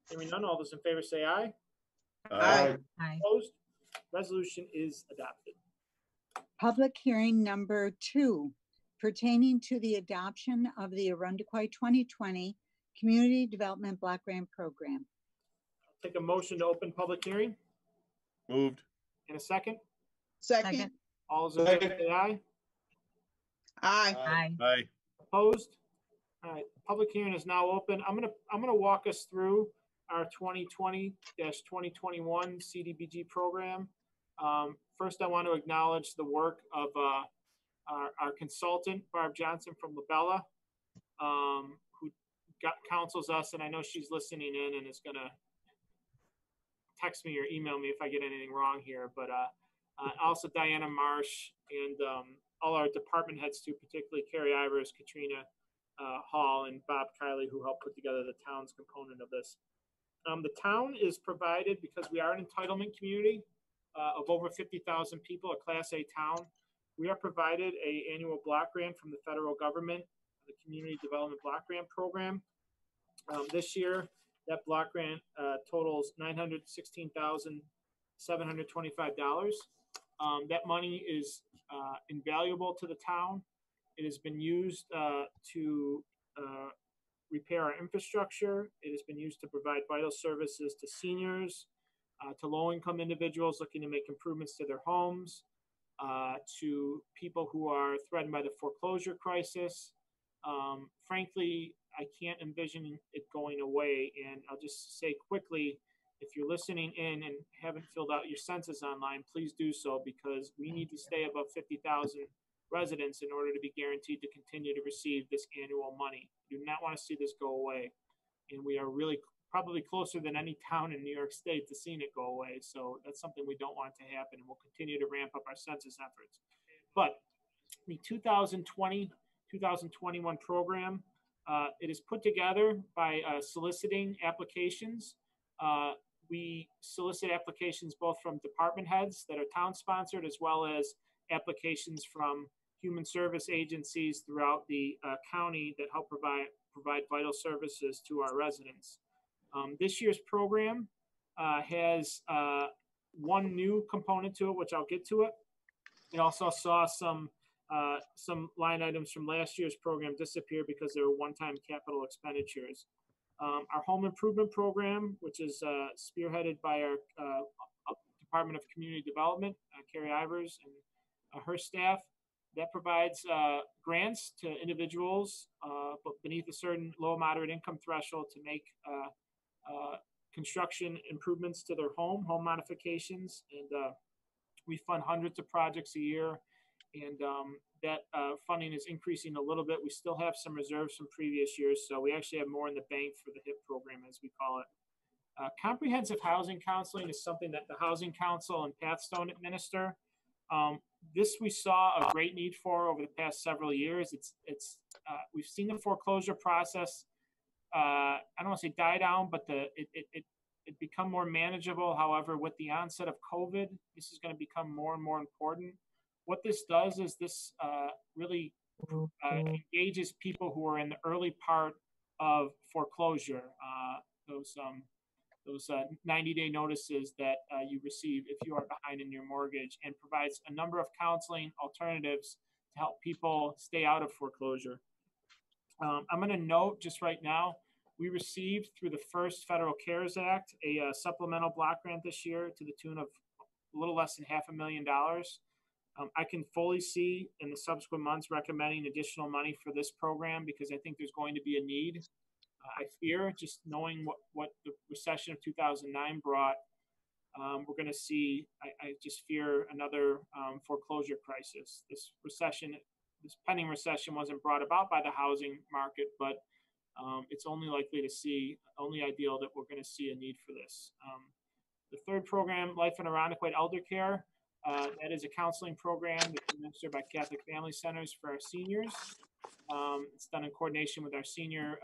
Hearing none, all those in favor say aye. Aye. Aye. Opposed? Resolution is adopted. Public hearing number 2, pertaining to the adoption of the Arundecoit 2020 Community Development Block Grant Program. Take a motion to open public hearing. Moved. In a second. Second. All those in favor say aye. Aye. Aye. Aye. Opposed? All right, public hearing is now open. I'm gonna walk us through our 2020-2021 CDBG program. First, I want to acknowledge the work of our consultant, Barb Johnson from Labella, who counsels us, and I know she's listening in and is gonna text me or email me if I get anything wrong here, but also Diana Marsh and all our department heads too, particularly Carrie Ivers, Katrina Hall, and Bob Kiley, who helped put together the town's component of this. The town is provided, because we are an entitlement community of over 50,000 people, a Class A town. We are provided an annual block grant from the federal government, the Community Development Block Grant Program. This year, that block grant totals $916,725. That money is invaluable to the town. It has been used to repair our infrastructure. It has been used to provide vital services to seniors, to low-income individuals looking to make improvements to their homes, to people who are threatened by the foreclosure crisis. Frankly, I can't envision it going away. And I'll just say quickly, if you're listening in and haven't filled out your census online, please do so, because we need to stay above 50,000 residents in order to be guaranteed to continue to receive this annual money. We do not want to see this go away. And we are really probably closer than any town in New York State to seeing it go away. So that's something we don't want to happen, and we'll continue to ramp up our census efforts. But the 2020-2021 program, it is put together by soliciting applications. We solicit applications both from department heads that are town sponsored, as well as applications from human service agencies throughout the county that help provide vital services to our residents. This year's program has one new component to it, which I'll get to it. It also saw some line items from last year's program disappear because they were one-time capital expenditures. Our home improvement program, which is spearheaded by our Department of Community Development, Carrie Ivers and her staff, that provides grants to individuals beneath a certain low moderate income threshold to make construction improvements to their home modifications. And we fund hundreds of projects a year, and that funding is increasing a little bit. We still have some reserves from previous years, so we actually have more in the bank for the HIP program, as we call it. Comprehensive housing counseling is something that the Housing Council and Pathstone administer. This we saw a great need for over the past several years. We've seen the foreclosure process, I don't want to say die down, but it become more manageable. However, with the onset of COVID, this is going to become more and more important. What this does is this really engages people who are in the early part of foreclosure. those 90-day notices that you receive if you are behind in your mortgage, and provides a number of counseling alternatives to help people stay out of foreclosure. I'm going to note just right now, we received through the first Federal CARES Act a supplemental block grant this year to the tune of a little less than $500,000. I can fully see in the subsequent months recommending additional money for this program because I think there's going to be a need. I fear, just knowing what the recession of 2009 brought, we're going to see, I just fear another foreclosure crisis. This pending recession wasn't brought about by the housing market, but it's only ideal that we're going to see a need for this. The third program, Life in Irondequoit Elder Care, that is a counseling program that's administered by Catholic Family Centers for our seniors. It's done in coordination with our senior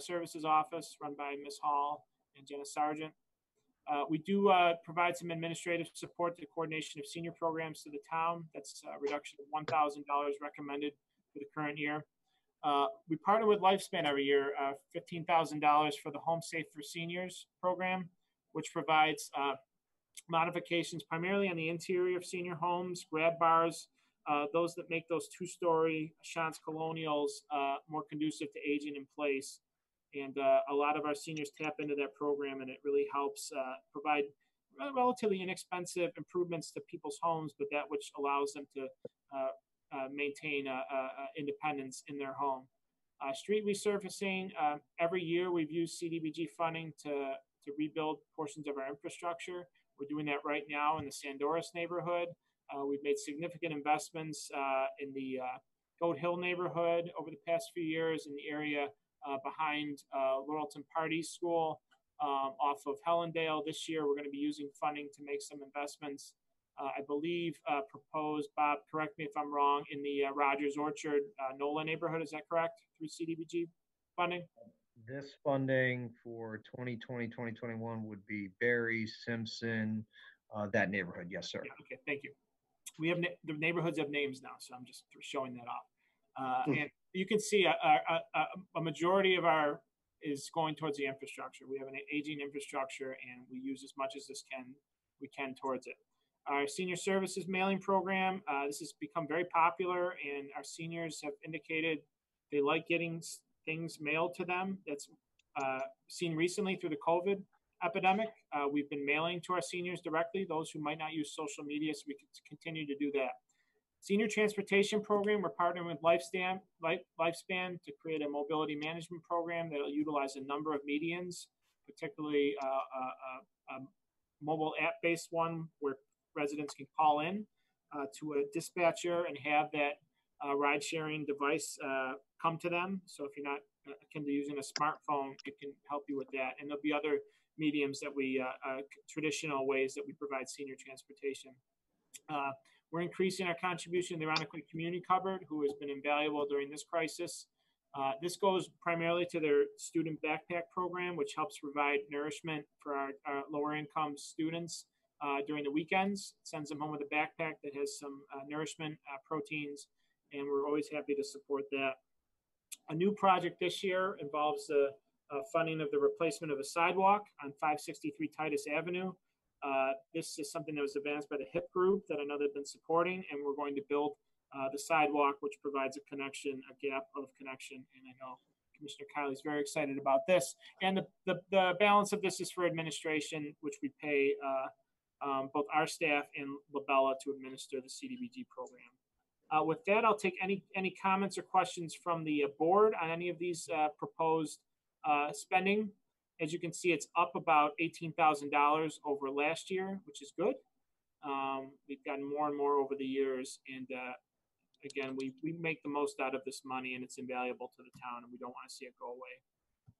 services office run by Ms. Hall and Jenna Sargent. We do provide some administrative support to the coordination of senior programs to the town. That's a reduction of $1,000 recommended for the current year. We partner with Lifespan every year, $15,000 for the Home Safe for Seniors program, which provides modifications primarily on the interior of senior homes, grab bars, those that make those two-story Chance Colonials more conducive to aging in place. And a lot of our seniors tap into that program, and it really helps provide relatively inexpensive improvements to people's homes, but that which allows them to maintain independence in their home. Street resurfacing, every year we've used CDBG funding to rebuild portions of our infrastructure. We're doing that right now in the Sandoris neighborhood. We've made significant investments in the Goat Hill neighborhood over the past few years, in the area behind Laurelton Party School off of Hellendale. This year we're going to be using funding to make some investments. I believe proposed, Bob, correct me if I'm wrong, in the Rogers Orchard NOLA neighborhood. Is that correct? Through CDBG funding? This funding for 2020, 2021 would be Barry, Simpson, that neighborhood. Yes, sir. Yeah, okay, thank you. We have the neighborhoods have names now, so I'm just showing that off. And you can see a majority of our is going towards the infrastructure. We have an aging infrastructure, and we use as much as we can towards it. Our senior services mailing program, this has become very popular, and our seniors have indicated they like getting things mailed to them. That's seen recently through the COVID epidemic. We've been mailing to our seniors directly, those who might not use social media, so we can continue to do that. Senior transportation program, we're partnering with Lifespan to create a mobility management program that will utilize a number of medians, particularly a mobile app-based one where residents can call in to a dispatcher and have that ride-sharing device come to them. So if you're not akin to using a smartphone, it can help you with that. And there'll be other mediums that we, traditional ways that we provide senior transportation. We're increasing our contribution to the Irondequoit Community Cupboard, who has been invaluable during this crisis. This goes primarily to their student backpack program, which helps provide nourishment for our lower income students during the weekends. It sends them home with a backpack that has some nourishment, proteins, and we're always happy to support that. A new project this year involves the funding of the replacement of a sidewalk on 563 Titus Avenue. This is something that was advanced by the HIP group that I know they've been supporting, and we're going to build the sidewalk, which provides a connection, a gap of connection. And I know Commissioner Kiley is very excited about this. And the balance of this is for administration, which we pay both our staff and Labella to administer the CDBG program. With that, I'll take any comments or questions from the board on any of these proposed spending. As you can see, it's up about $18,000 over last year, which is good. We've gotten more and more over the years, and again, we make the most out of this money, and it's invaluable to the town, and we don't want to see it go away.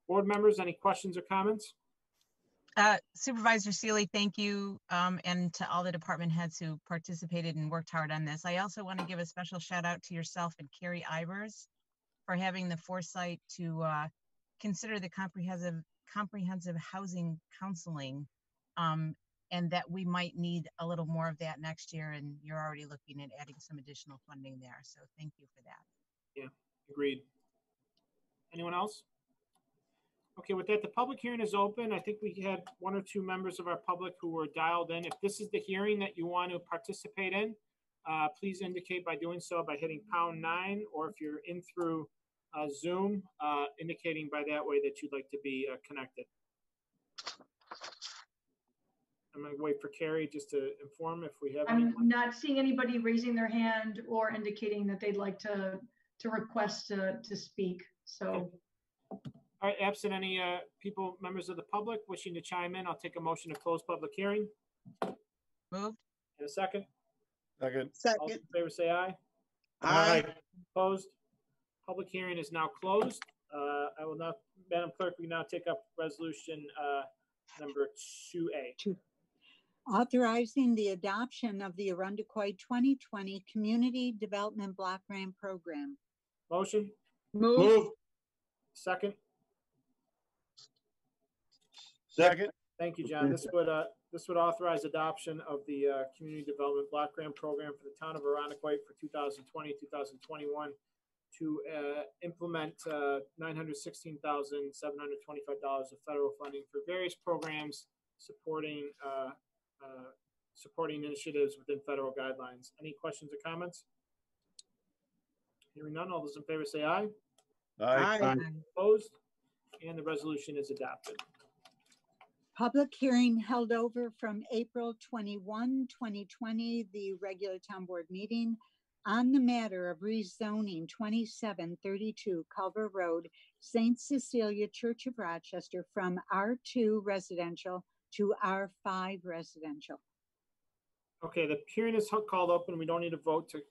Board members, any questions or comments? Supervisor Seeley, thank you, and to all the department heads who participated and worked hard on this. I also want to give a special shout out to yourself and Carrie Ivers for having the foresight to consider the comprehensive housing counseling, and that we might need a little more of that next year, and you're already looking at adding some additional funding there. So thank you for that. Yeah, agreed. Anyone else? Okay, with that, the public hearing is open. I think we had one or two members of our public who were dialed in. If this is the hearing that you want to participate in, please indicate by doing so by hitting #9, or if you're in through Zoom, indicating by that way that you'd like to be connected. I'm going to wait for Carrie just to inform if we have I'm anyone. not seeing anybody raising their hand or indicating that they'd like to request to speak. So. All right, absent any people, members of the public wishing to chime in, I'll take a motion to close public hearing. Moved. In a second. Second. All those in favor say aye. Aye. Opposed? Public hearing is now closed. I will now, Madam Clerk, we now take up resolution number 2A. Authorizing the adoption of the Arundecoy 2020 Community Development Block Grant Program. Motion? Move. Second? Second. Thank you, John. This would authorize adoption of the Community Development Block Grant Program for the town of Arundecoy for 2020, 2021 to implement $916,725 of federal funding for various programs supporting supporting initiatives within federal guidelines. Any questions or comments? Hearing none, all those in favor say aye. Aye. Opposed? And the resolution is adopted. Public hearing held over from April 21, 2020, the regular town board meeting on the matter of rezoning 2732 Culver Road, St. Cecilia Church of Rochester from R2 residential to R5 residential. Okay, the hearing is called open. We don't need a vote to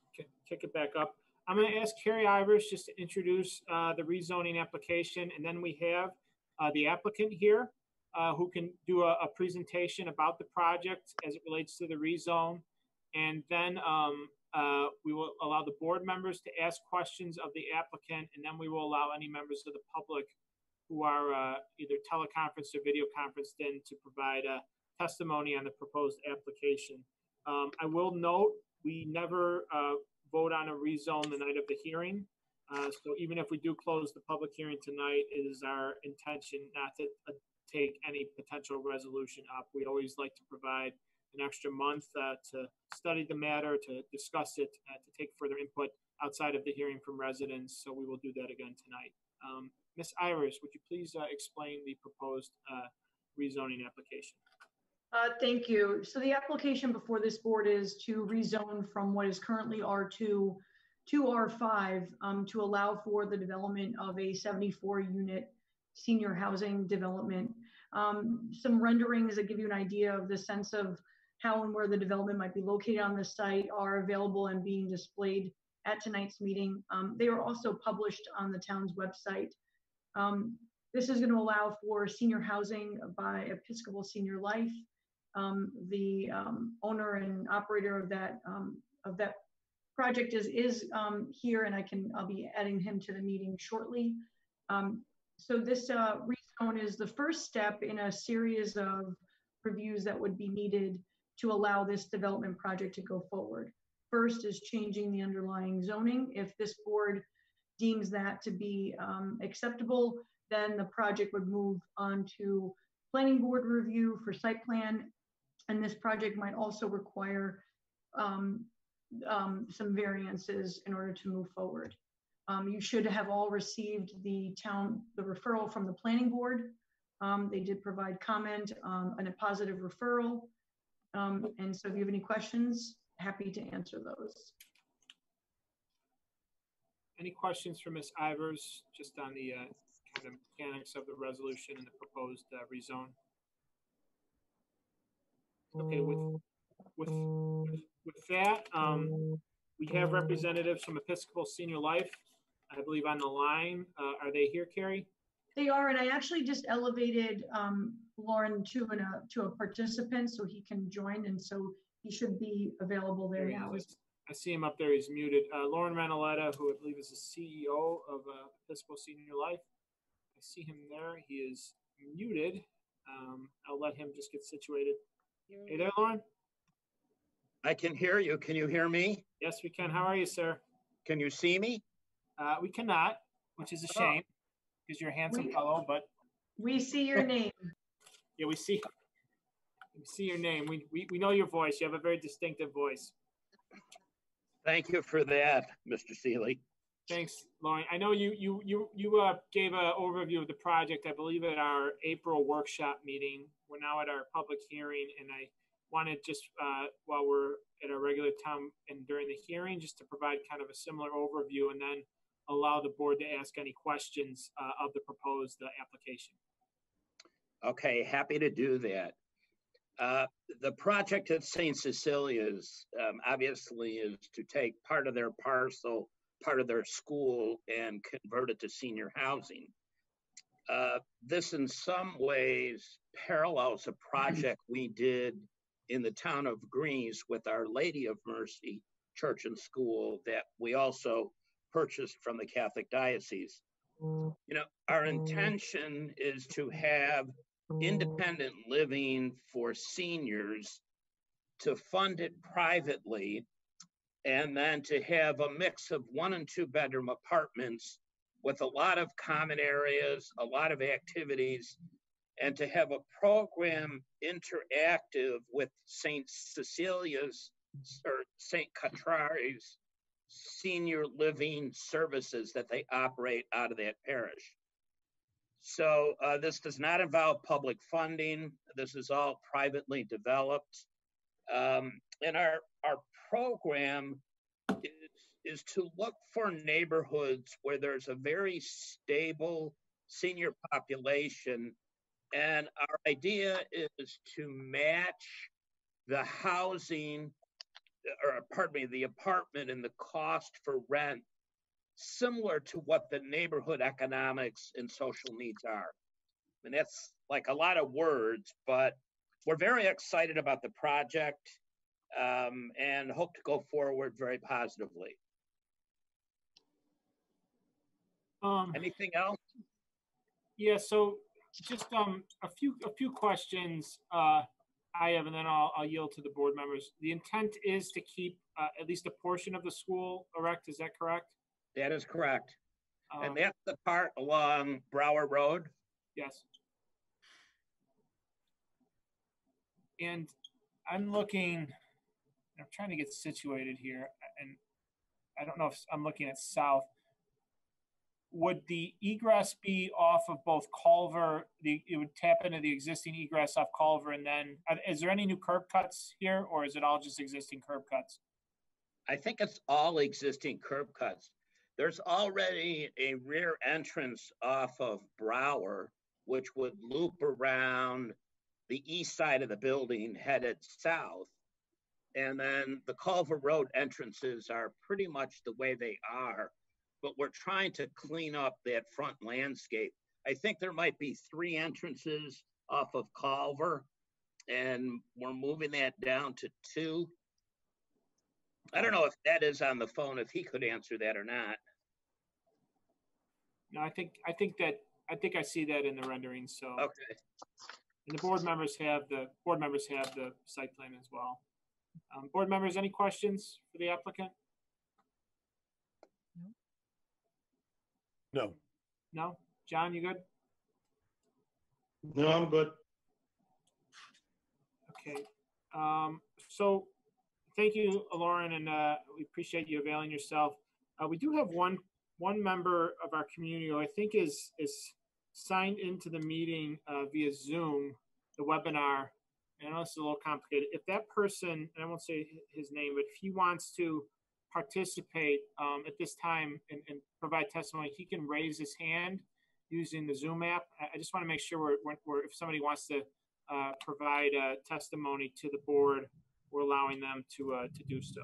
kick it back up. I'm going to ask Carrie Ivers just to introduce the rezoning application, and then we have the applicant here who can do a presentation about the project as it relates to the rezone. And then we will allow the board members to ask questions of the applicant, and then we will allow any members of the public who are either teleconferenced or video conferenced in to provide testimony on the proposed application. I will note, we never vote on a rezone the night of the hearing. So even if we do close the public hearing tonight, it is our intention not to take any potential resolution up. We always like to provide an extra month to study the matter, to discuss it, to take further input outside of the hearing from residents. So we will do that again tonight. Ms. Iris, would you please explain the proposed rezoning application? Thank you. So the application before this board is to rezone from what is currently R2 to R5 to allow for the development of a 74-unit senior housing development. Some renderings that give you an idea of the sense of how and where the development might be located on the site are available and being displayed at tonight's meeting. They are also published on the town's website. This is going to allow for senior housing by Episcopal Senior Life. The owner and operator of that project is here, and I'll be adding him to the meeting shortly. So this rezone is the first step in a series of reviews that would be needed to allow this development project to go forward. First is changing the underlying zoning. If this board deems that to be acceptable, then the project would move on to planning board review for site plan. And this project might also require some variances in order to move forward. You should have all received the referral from the planning board. They did provide comment and a positive referral. And so if you have any questions, happy to answer those. Any questions for Ms. Ivers just on the kind of mechanics of the resolution and the proposed rezone? Okay, with that, we have representatives from Episcopal Senior Life, I believe, on the line. Are they here, Carrie? They are, and I actually just elevated Lauren to a participant so he can join, and so he should be available there now. I see him up there. He's muted. Lauren Ranaletta, who I believe is the CEO of Episcopal Senior Life. I see him there. He is muted. I'll let him just get situated. Hey there, Lauren. I can hear you. Can you hear me? Yes, we can. How are you, sir? Can you see me? We cannot, which is a shame because you're a handsome fellow, but We see your name. Yeah, we see your name. We know your voice. You have a very distinctive voice. Thank you for that, Mr. Seeley. Thanks, Lauren. I know you gave an overview of the project, I believe, at our April workshop meeting. We're now at our public hearing, and I wanted just while we're at our regular time and during the hearing, just to provide kind of a similar overview, and then allow the board to ask any questions of the proposed application. Okay, happy to do that. The project at St. Cecilia's obviously is to take part of their parcel, part of their school, and convert it to senior housing. This in some ways parallels a project we did in the town of Greece with Our Lady of Mercy Church and School that we also purchased from the Catholic Diocese. You know, our intention is to have independent living for seniors, to fund it privately, and then to have a mix of 1 and 2 bedroom apartments with a lot of common areas, a lot of activities, and to have a program interactive with St. Cecilia's or St. Catrari's senior living services that they operate out of that parish. So this does not involve public funding. This is all privately developed. And our program is to look for neighborhoods where there's a very stable senior population. And our idea is to match the housing, or pardon me, the apartment and the cost for rent similar to what the neighborhood economics and social needs are. And that's like a lot of words, but we're very excited about the project and hope to go forward very positively. Anything else? Yeah, so just a few questions I have, and then I'll yield to the board members. The intent is to keep at least a portion of the school erect, is that correct? That is correct. And that's the part along Brower Road? Yes. And I'm trying to get situated here, and I don't know if I'm looking at south. Would the egress be off of both Culver? It would tap into the existing egress off Culver, and then is there any new curb cuts here, or is it all just existing curb cuts? I think it's all existing curb cuts. There's already a rear entrance off of Brower, which would loop around the east side of the building, headed south. And then the Culver Road entrances are pretty much the way they are, but we're trying to clean up that front landscape. I think there might be 3 entrances off of Culver, and we're moving that down to 2. I don't know if that is on the phone, if he could answer that or not. No, I think I see that in the rendering. So okay. And the board members have the site plan as well. Board members, any questions for the applicant? No. No? John, you good? No, I'm good. Okay. So thank you, Lauren, and we appreciate you availing yourself. We do have one member of our community who I think is signed into the meeting via Zoom, the webinar. And I know it's a little complicated. If that person, and I won't say his name, but if he wants to participate at this time and provide testimony, he can raise his hand using the Zoom app. I just want to make sure we're if somebody wants to provide a testimony to the board, we're allowing them to do so.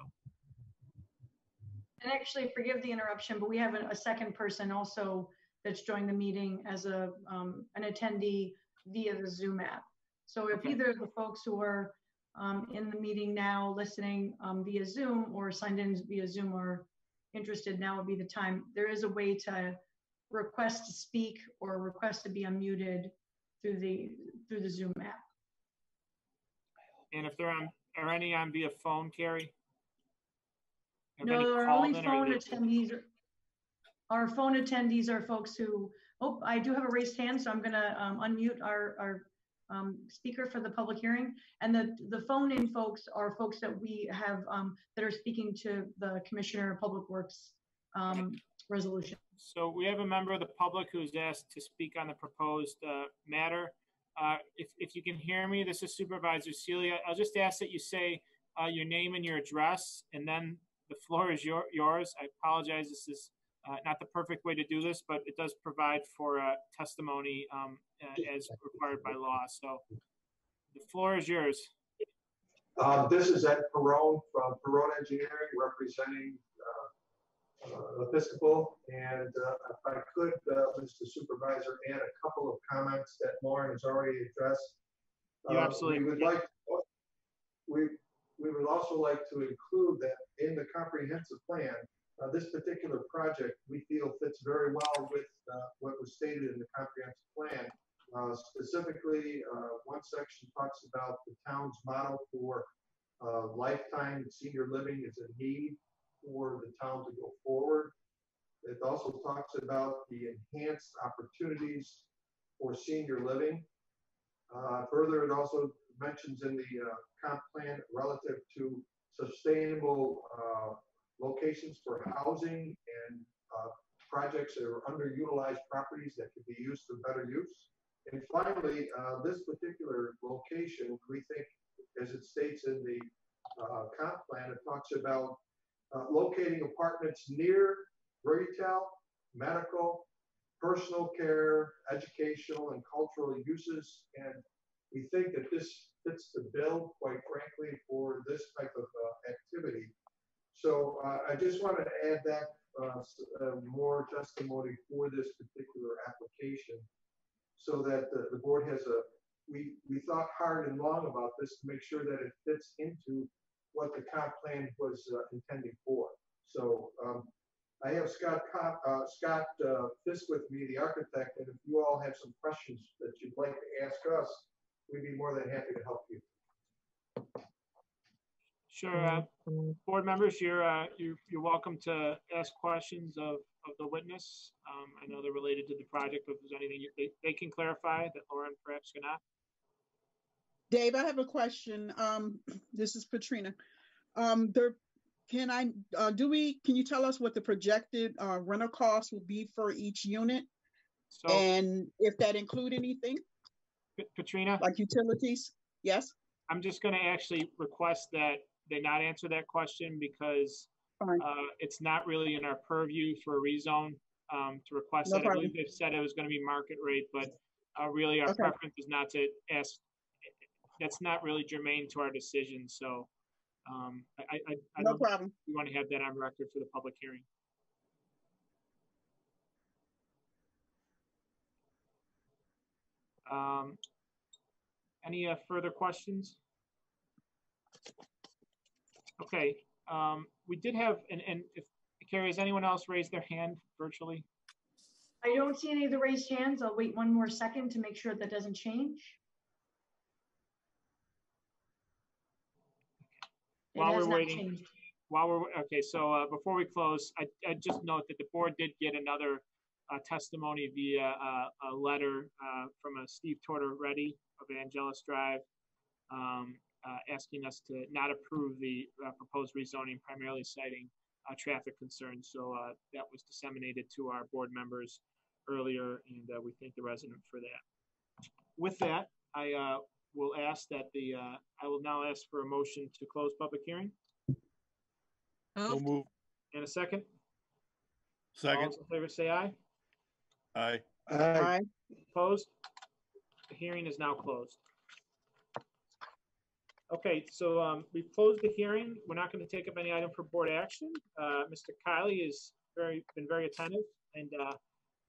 And actually, forgive the interruption, but we have a second person also that's joined the meeting as an attendee via the Zoom app. So if either of the folks who are in the meeting now listening via Zoom or signed in via Zoom are interested, now would be the time. There is a way to request to speak or request to be unmuted through the Zoom app. And if there are any on via phone, Carrie? No, there are only phone attendees. Our phone attendees are folks who, oh, I do have a raised hand, so I'm gonna unmute our speaker for the public hearing. And the phone-in folks are folks that we have that are speaking to the Commissioner of Public Works resolution. So we have a member of the public who's asked to speak on the proposed matter. If you can hear me, this is Supervisor Celia. I'll just ask that you say your name and your address, and then the floor is yours. I apologize. This is not the perfect way to do this, but it does provide for testimony as required by law. So the floor is yours. This is Ed Perrone from Perrone Engineering, representing Episcopal. And if I could, Mr. Supervisor, add a couple of comments that Lauren has already addressed. You absolutely. We would also like to include that in the comprehensive plan, this particular project we feel fits very well with what was stated in the comprehensive plan. Specifically, one section talks about the town's model for lifetime senior living is a need for the town to go forward. It also talks about the enhanced opportunities for senior living. Further, it also mentions in the comp plan relative to sustainable locations for housing and projects that are underutilized properties that could be used for better use. And finally, this particular location, we think, as it states in the comp plan, it talks about locating apartments near retail, medical, personal care, educational, and cultural uses. And we think that this fits the bill, quite frankly, for this type of activity. So I just wanted to add that more testimony for this particular application, so that the board has we thought hard and long about this to make sure that it fits into what the comp plan was intending for. So I have Scott Fisk with me, the architect, and if you all have some questions that you'd like to ask us, we'd be more than happy to help you. Sure. Board members, you're welcome to ask questions of the witness. I know they're related to the project, but if there's anything they can clarify that Lauren perhaps cannot. Dave, I have a question. This is Patrina. Can you tell us what the projected rental cost will be for each unit? So, and if that include anything? Patrina? Like utilities? Yes. I'm just going to actually request that they not answer that question because it's not really in our purview for a rezone to request that. I believe they've said it was going to be market rate, but really our preference is not to ask. That's not really germane to our decision. So no problem. We want to have that on record for the public hearing. Any further questions? Okay, we did have, and if Carrie, has anyone else raised their hand virtually? I don't see any of the raised hands. I'll wait one more second to make sure that doesn't change. While we're waiting, okay, so before we close, I just note that the board did get another testimony via a letter from a Steve Tortoretti of Angelus Drive, asking us to not approve the proposed rezoning, primarily citing traffic concerns. So that was disseminated to our board members earlier, and we thank the resident for that. With that, I will ask that I will now ask for a motion to close public hearing. So move. And a second? Second. All those in favor say aye. Aye. Aye. Opposed? The hearing is now closed. Okay, so we've closed the hearing. We're not going to take up any item for board action. Mr. Kiley has been very attentive, and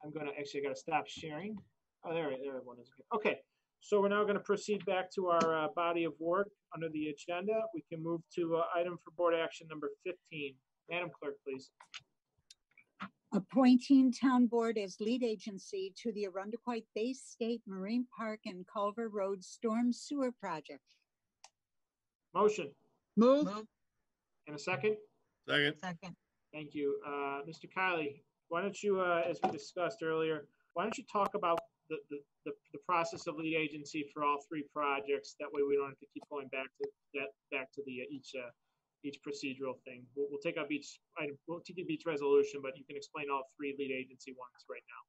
I'm going to actually got to stop sharing. Oh, there one is. Okay, so we're now going to proceed back to our body of work under the agenda. We can move to item for board action number 15. Madam Clerk, please. Appointing town board as lead agency to the Arundequoit Bay State Marine Park and Culver Road Storm Sewer Project. Motion. Move. And a second? Second. Second. Thank you. Mr. Kiley, why don't you, as we discussed earlier, why don't you talk about the process of lead agency for all three projects? That way we don't have to keep going back to the each procedural thing. We'll take up each item, we'll take up each resolution, but you can explain all three lead agency ones right now.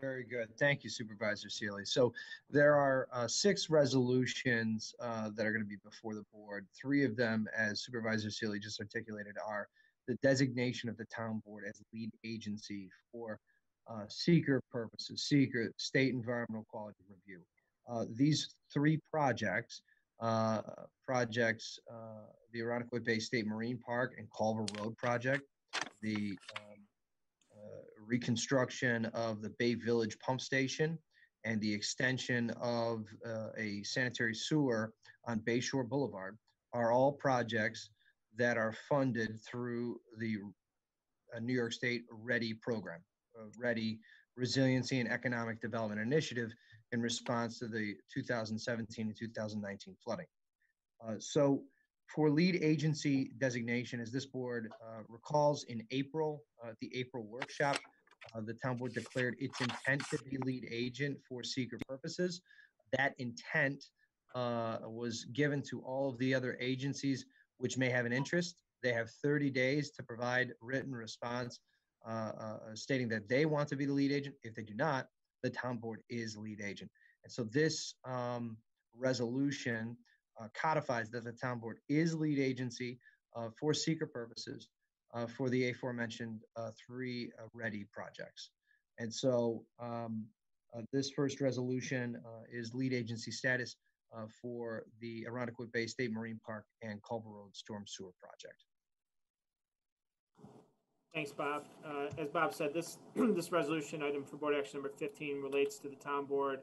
Very good. Thank you, Supervisor Seeley. So there are 6 resolutions that are going to be before the board. 3 of them, as Supervisor Seeley just articulated, are the designation of the town board as lead agency for seeker purposes, seeker state environmental quality review. These 3 projects, the Irondequoit Bay State Marine Park and Culver Road project, the reconstruction of the Bay Village pump station, and the extension of a sanitary sewer on Bayshore Boulevard are all projects that are funded through the New York State READY program, READY Resiliency and Economic Development Initiative, in response to the 2017 and 2019 flooding. So for lead agency designation, as this board recalls, in April, at the April workshop, the town board declared its intent to be lead agent for seeker purposes. That intent was given to all of the other agencies which may have an interest. They have 30 days to provide written response stating that they want to be the lead agent. If they do not, the town board is lead agent. And so this resolution codifies that the town board is lead agency for seeker purposes for the aforementioned 3 READY projects. And so this first resolution is lead agency status for the Irondequoit Bay State Marine Park and Culver Road Storm Sewer project. Thanks, Bob. As Bob said, this resolution item for board action number 15 relates to the town board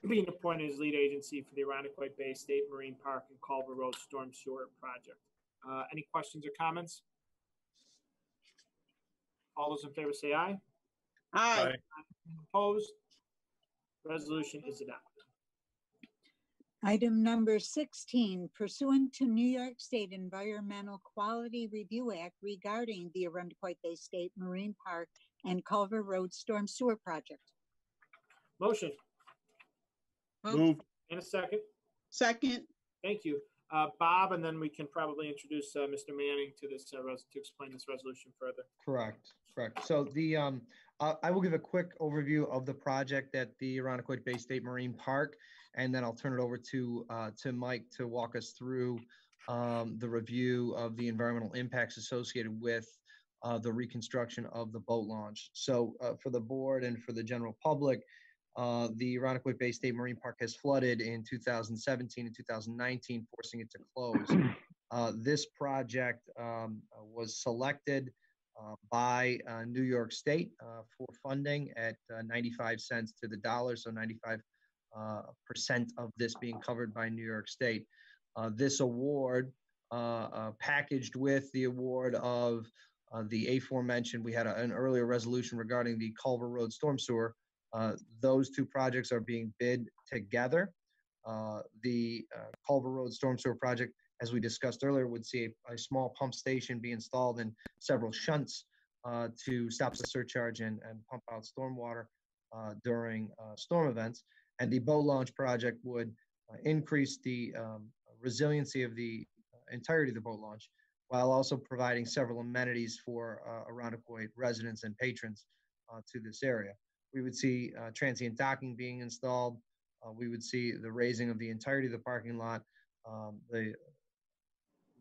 being appointed as lead agency for the Irondequoit Bay State Marine Park and Culver Road Storm Sewer project. Any questions or comments? All those in favor say aye. Aye. Opposed? Resolution is adopted. Item number 16, pursuant to New York State Environmental Quality Review Act regarding the Irondequoit Bay State Marine Park and Culver Road Storm Sewer project. Motion. Moved. In a second. Second. Thank you. Bob, and then we can probably introduce Mr. Manning to this to explain this resolution further. Correct. So the I will give a quick overview of the project at the Irondequoit Bay State Marine Park, and then I'll turn it over to Mike to walk us through the review of the environmental impacts associated with the reconstruction of the boat launch. So for the board and for the general public, the Irondequoit Bay State Marine Park has flooded in 2017 and 2019, forcing it to close. This project was selected by New York State for funding at 95 cents to the dollar, so 95% of this being covered by New York State. This award, packaged with the award of the aforementioned, we had an earlier resolution regarding the Culver Road Storm Sewer. Those 2 projects are being bid together. The Culver Road Storm Sewer project, as we discussed earlier, would see a small pump station be installed and several shunts to stop the surcharge and pump out stormwater during storm events. And the boat launch project would increase the resiliency of the entirety of the boat launch, while also providing several amenities for Irondequoit residents and patrons to this area. We would see transient docking being installed. We would see the raising of the entirety of the parking lot, the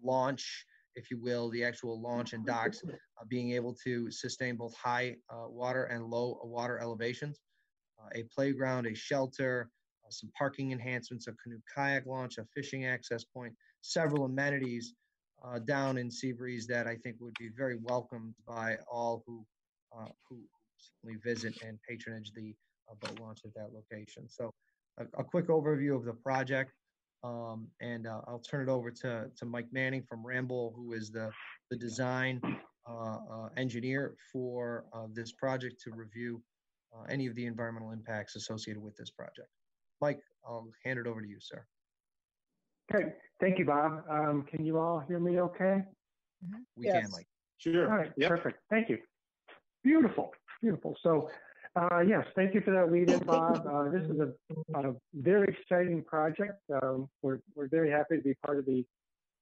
launch, if you will, the actual launch and docks being able to sustain both high water and low water elevations, a playground, a shelter, some parking enhancements, a canoe kayak launch, a fishing access point, several amenities down in Seabreeze that I think would be very welcomed by all who certainly visit and patronage the boat launch at that location. So a quick overview of the project, and I'll turn it over to Mike Manning from Ramboll, who is the design engineer for this project, to review any of the environmental impacts associated with this project. Mike, I'll hand it over to you, sir. Okay, thank you, Bob. Can you all hear me okay? We can, Mike. Sure. All right, perfect. Thank you. Beautiful, beautiful. So, yes, thank you for that lead in, Bob. This is a very exciting project. We're very happy to be part of the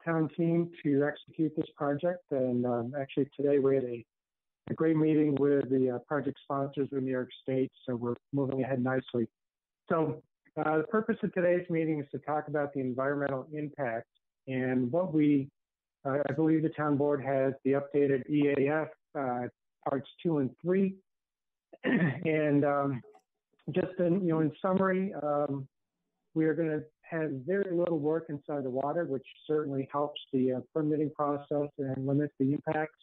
town team to execute this project. And actually today we had a great meeting with the project sponsors in New York State. So we're moving ahead nicely. So the purpose of today's meeting is to talk about the environmental impact and what I believe the town board has the updated EAF parts 2 and 3. And just in summary, we are going to have very little work inside the water, which certainly helps the permitting process and limits the impacts.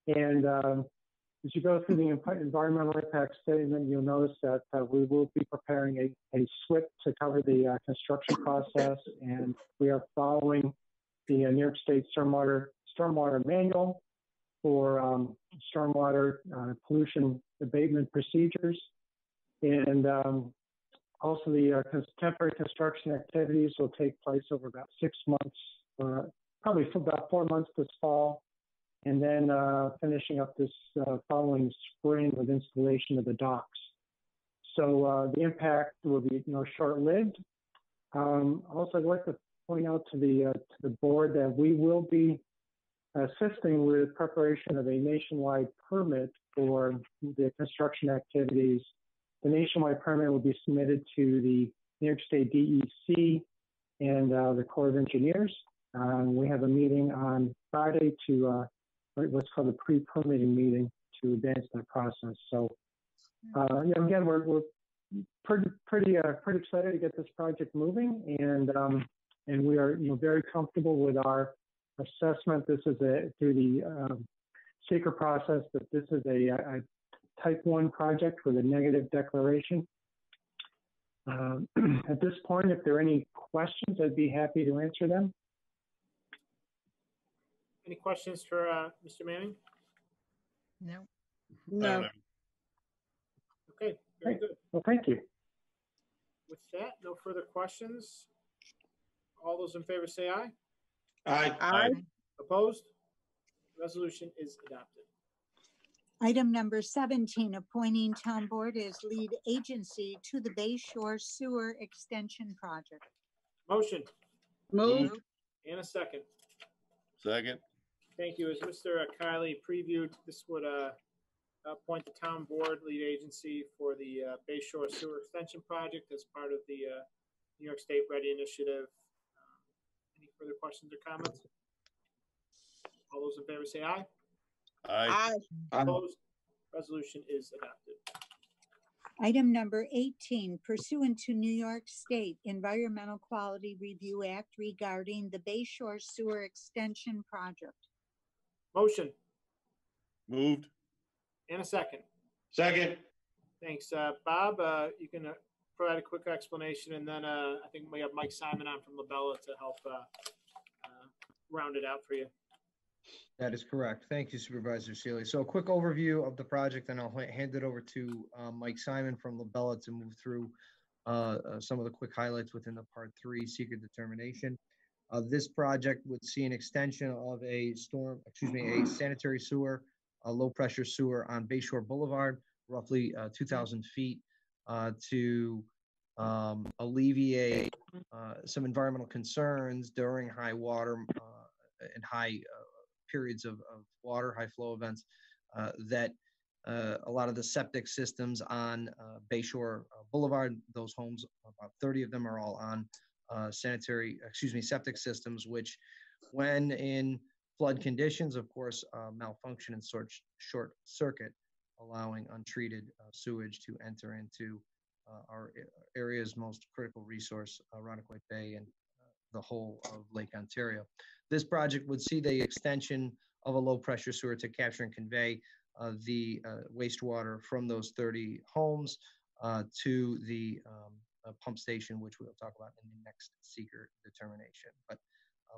And as you go through the environmental impact statement, you'll notice that we will be preparing a SWIP to cover the construction process, and we are following the New York State Stormwater Manual for stormwater pollution abatement procedures. And also the temporary construction activities will take place over about 6 months, probably for about 4 months this fall, and then finishing up this following spring with installation of the docks. So the impact will be short-lived. Also, I'd like to point out to the board that we will be assisting with preparation of a nationwide permit for the construction activities. The nationwide permit will be submitted to the New York State DEC and the Corps of Engineers. We have a meeting on Friday to what's called a pre-permitting meeting to advance that process. So again, we're pretty excited to get this project moving, and we are very comfortable with our assessment. This is through the SECR process, that this is a type 1 project with a negative declaration. At this point, if there are any questions, I'd be happy to answer them. Any questions for Mr. Manning? No. No. Okay, very good. Well, thank you. With that, no further questions. All those in favor say aye. Aye. Aye. Opposed? Resolution is adopted. Item number 17, appointing town board as lead agency to the Bay Shore Sewer Extension Project. Motion Moved. and a second. Second. Thank you. As Mr. Kiley previewed, this would appoint the town board lead agency for the Bay Shore Sewer Extension Project as part of the New York State Ready Initiative. Any further questions or comments? All those in favor say aye. Aye. Opposed? Resolution is adopted. Item number 18, pursuant to New York State Environmental Quality Review Act regarding the Bay Shore Sewer Extension Project. Motion Moved. and a second. Second. Thanks. Bob, you can provide a quick explanation, and then I think we have Mike Simon on from Labella to help round it out for you. That is correct. Thank you, Supervisor Sealy. So a quick overview of the project, and I'll hand it over to Mike Simon from Labella to move through some of the quick highlights within the Part 3 secret determination. This project would see an extension of a sanitary sewer, a low-pressure sewer on Bay Shore Boulevard, roughly 2,000 feet, to alleviate some environmental concerns during high water and high periods of water, high flow events, that a lot of the septic systems on Bay Shore Boulevard, those homes, about 30 of them are all on septic systems, which when in flood conditions, of course, malfunction and short circuit, allowing untreated sewage to enter into our area's most critical resource, Ronnequoit Bay and the whole of Lake Ontario. This project would see the extension of a low pressure sewer to capture and convey the wastewater from those 30 homes to the pump station, which we'll talk about in the next seeker determination. But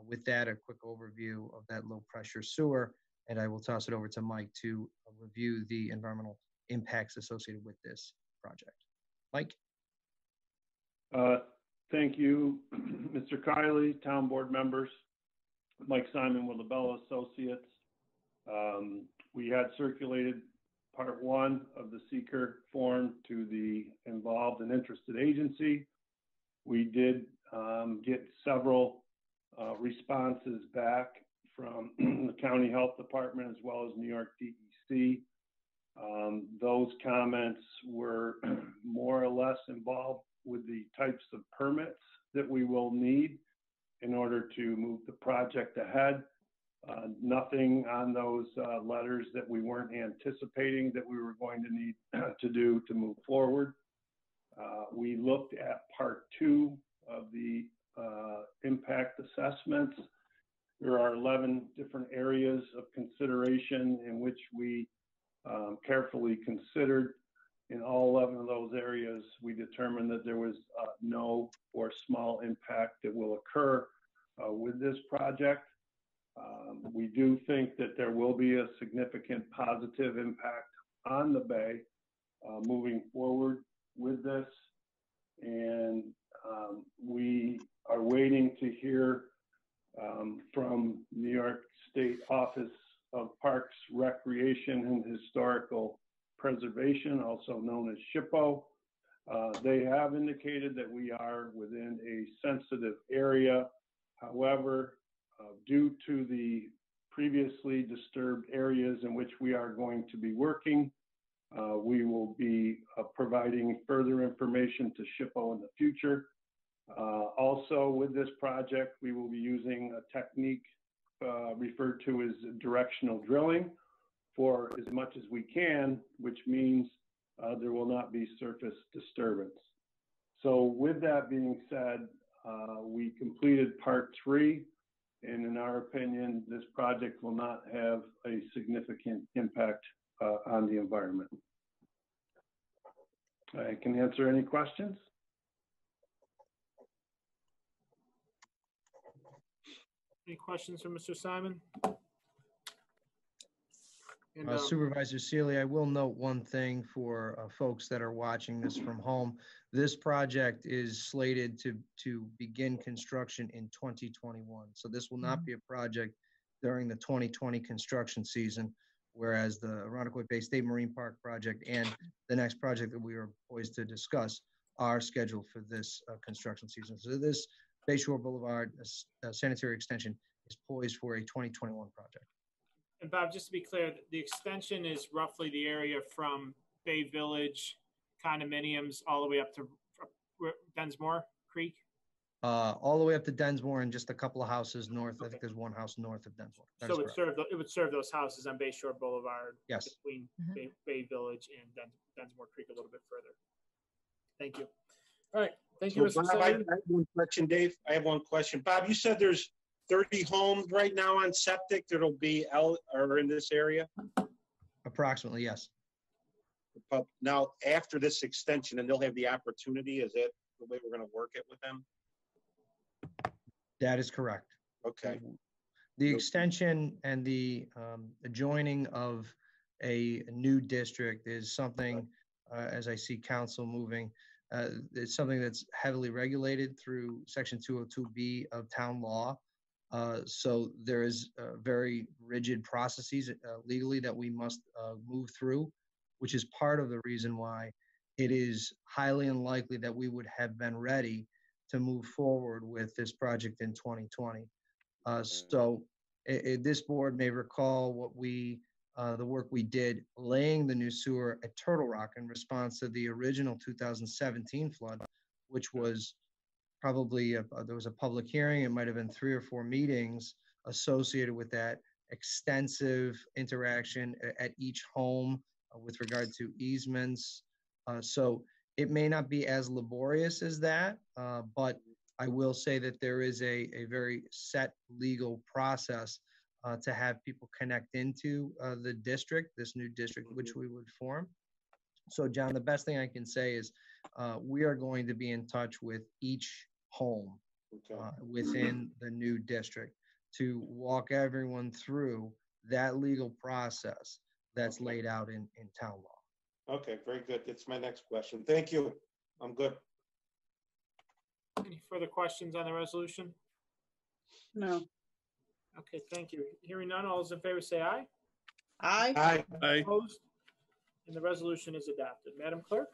with that, a quick overview of that low pressure sewer, and I will toss it over to Mike to review the environmental impacts associated with this project. Mike? Thank you, Mr. Kiley, town board members. Mike Simon with Labella Associates. We had circulated part one of the seeker form to the involved and interested agency. We did get several responses back from the County Health Department as well as New York DEC. Those comments were more or less involved with the types of permits that we will need in order to move the project ahead. Nothing on those letters that we weren't anticipating that we were going to need to do to move forward. We looked at part two of the impact assessments. There are 11 different areas of consideration in which we carefully considered. In all 11 of those areas, we determined that there was no or small impact that will occur with this project. We do think that there will be a significant positive impact on the Bay moving forward with this. And we are waiting to hear from New York State Office of Parks, Recreation, and Historical Preservation, also known as SHPO. They have indicated that we are within a sensitive area. However, due to the previously disturbed areas in which we are going to be working, we will be providing further information to SHPO in the future. Also, with this project, we will be using a technique referred to as directional drilling for as much as we can, which means there will not be surface disturbance. So with that being said, we completed part three, and in our opinion, this project will not have a significant impact on the environment. I can answer any questions. Any questions from Mr. Simon? And, Supervisor Sealy, I will note one thing for folks that are watching this from home. This project is slated to begin construction in 2021. So this will not be a project during the 2020 construction season, whereas the Irondequoit Bay State Marine Park project and the next project that we are poised to discuss are scheduled for this construction season. So this Bayshore Boulevard sanitary extension is poised for a 2021 project. And Bob, just to be clear, the extension is roughly the area from Bay Village condominiums all the way up to Densmore Creek? All the way up to Densmore and just a couple of houses north. Okay. I think there's one house north of Densmore. So it would serve those houses on Bayshore Boulevard. Yes. Between Bay Village and Densmore Creek a little bit further. Thank you. All right. Thank you, Mr. Bob, I have one question, Dave. I have one question. Bob, you said there's 30 homes right now on septic that'll be out or in this area? Approximately, yes. Now, after this extension, and they'll have the opportunity, is that the way we're going to work it with them? That is correct. Okay. The extension and the joining of a new district is something, as I see council moving, it's something that's heavily regulated through Section 202B of town law. So there is very rigid processes legally that we must move through, which is part of the reason why it is highly unlikely that we would have been ready to move forward with this project in 2020. So this board may recall what the work we did laying the new sewer at Turtle Rock in response to the original 2017 flood, which was probably, there was a public hearing. It might've been 3 or 4 meetings associated with that extensive interaction at each home with regard to easements. So it may not be as laborious as that, but I will say that there is a very set legal process to have people connect into the district, this new district which we would form. So John, the best thing I can say is we are going to be in touch with each home within the new district to walk everyone through that legal process that's laid out in town law. Okay, very good. That's my next question. Thank you. I'm good. Any further questions on the resolution? No. Okay, thank you. Hearing none, all those in favor say aye. Aye. Aye. Opposed? And the resolution is adopted. Madam Clerk?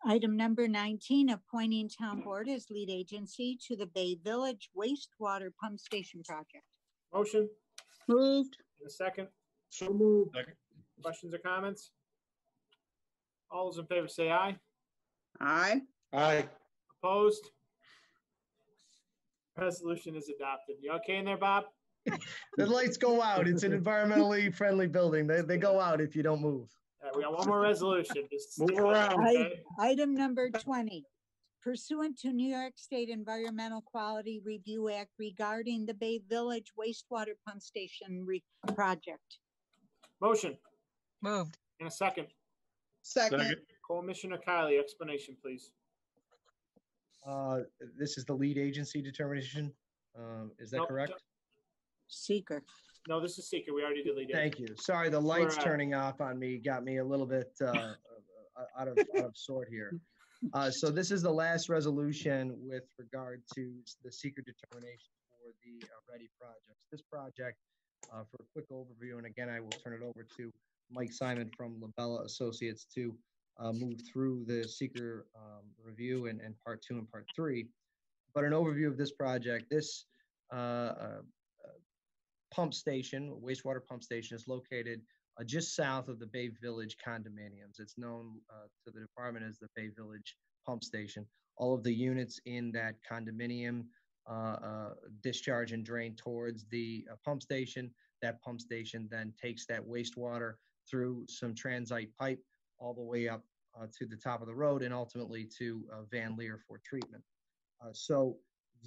Item number 19, appointing town board as lead agency to the Bay Village wastewater pump station project. Motion? Moved. And a second? So moved. Questions or comments? All those in favor say aye. Aye. Aye. Opposed? Resolution is adopted. You okay in there, Bob? The lights go out. It's an environmentally friendly building. They go out if you don't move. All right, we got one more resolution. Just Move stick with it, around. okay? Item number 20, pursuant to New York State Environmental Quality Review Act regarding the Bay Village wastewater pump station project. Motion? Moved. In a second. Second. Commissioner Kylie, explanation, please. This is the lead agency determination. Is that Nope. correct? Seeker. No, this is seeker. We already did lead. Thank you. Sorry, the lights turning off on me got me a little bit out of sort here. So this is the last resolution with regard to the seeker determination for the READY projects. This project, for a quick overview, and again, I will turn it over to Mike Simon from Labella Associates to move through the seeker review and part 2 and part 3. But an overview of this project, this pump station, wastewater pump station, is located just south of the Bay Village condominiums. It's known to the department as the Bay Village pump station. All of the units in that condominium discharge and drain towards the pump station. That pump station then takes that wastewater through some transite pipe all the way up to the top of the road and ultimately to Van Leer for treatment. So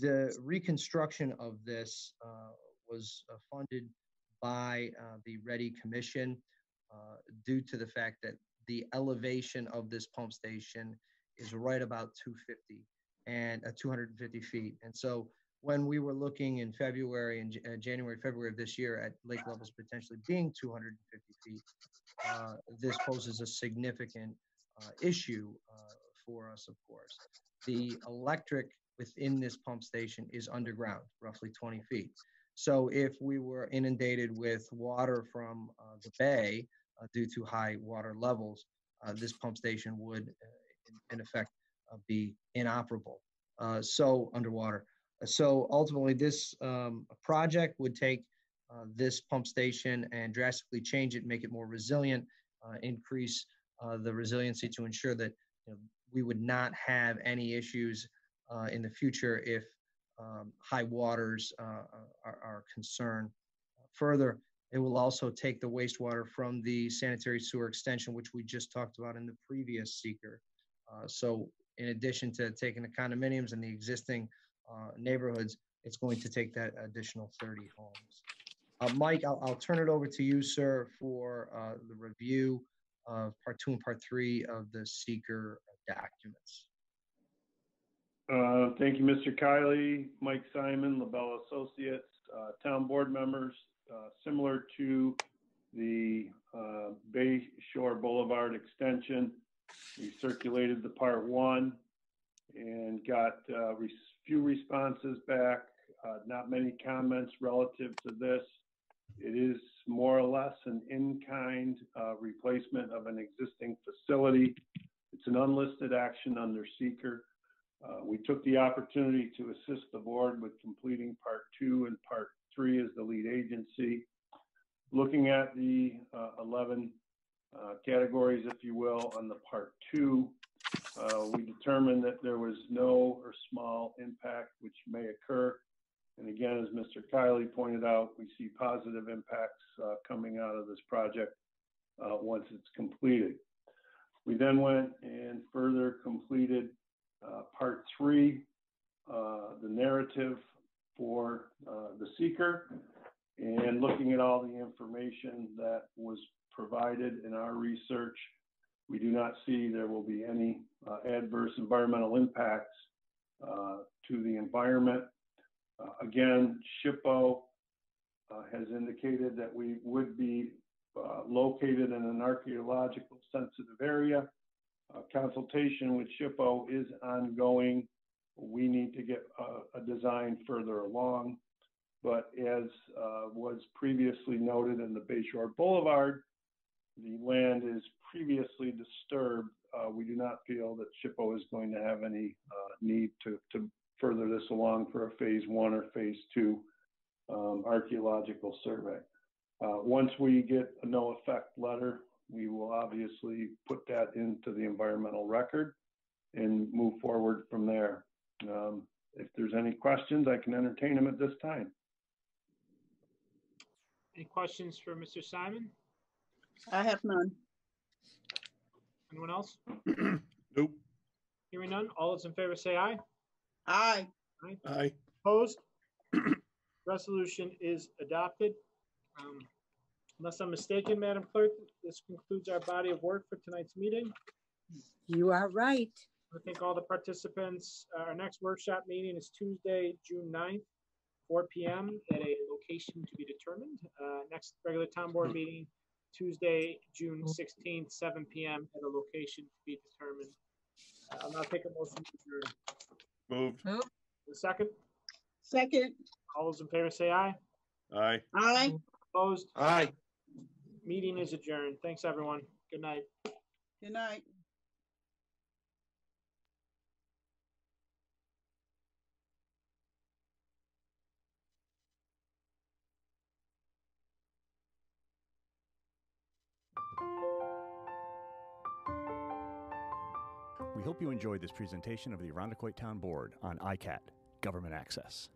the reconstruction of this was funded by the READY Commission due to the fact that the elevation of this pump station is right about 250 feet. And so when we were looking in February and January, February of this year at lake levels potentially being 250 feet, this poses a significant issue for us, of course. The electric within this pump station is underground, roughly 20 feet. So if we were inundated with water from the bay due to high water levels, this pump station would, in effect, be inoperable. So underwater. So ultimately, this project would take this pump station and drastically change it, make it more resilient, increase the resiliency to ensure that we would not have any issues in the future if high waters are concerned. Further, it will also take the wastewater from the sanitary sewer extension, which we just talked about in the previous seeker. So in addition to taking the condominiums and the existing neighborhoods, it's going to take that additional 30 homes. Mike, I'll turn it over to you, sir, for the review of part 2 and part 3 of the seeker documents. Thank you, Mr. Kiley, Mike Simon, Labella Associates, town board members. Similar to the Bay Shore Boulevard extension, we circulated the part 1 and got few responses back, not many comments relative to this. It is more or less an in-kind replacement of an existing facility. It's an unlisted action under seeker. We took the opportunity to assist the board with completing part 2 and part 3 as the lead agency. Looking at the 11 categories, if you will, on the part 2, we determined that there was no or small impact which may occur. And again, as Mr. Kiley pointed out, we see positive impacts coming out of this project once it's completed. We then went and further completed part 3, the narrative for the seeker, and looking at all the information that was provided in our research, we do not see there will be any adverse environmental impacts to the environment. Again, SHPO has indicated that we would be located in an archaeological sensitive area. Consultation with SHPO is ongoing. We need to get a design further along. But as was previously noted in the Bay Shore Boulevard, the land is previously disturbed, we do not feel that SHPO is going to have any need to further this along for a phase 1 or phase 2 archaeological survey. Once we get a no effect letter, we will obviously put that into the environmental record and move forward from there. If there's any questions, I can entertain them at this time. Any questions for Mr. Simon? I have none. Anyone else? Nope. Hearing none, all those in favor say aye. Aye. Aye. Opposed? Resolution is adopted. Unless I'm mistaken, Madam Clerk, this concludes our body of work for tonight's meeting. You are right. I want to thank all the participants. Our next workshop meeting is Tuesday, June 9th, 4 p.m. at a location to be determined. Next regular town board meeting, Tuesday, June 16th, 7 p.m. at a location to be determined. I'll now take a motion to adjourn. Moved. A second? Second. All those in favor say aye. Aye. Aye. Opposed? Aye. Meeting is adjourned. Thanks, everyone. Good night. Good night. We hope you enjoyed this presentation of the Irondequoit Town Board on ICAT, Government Access.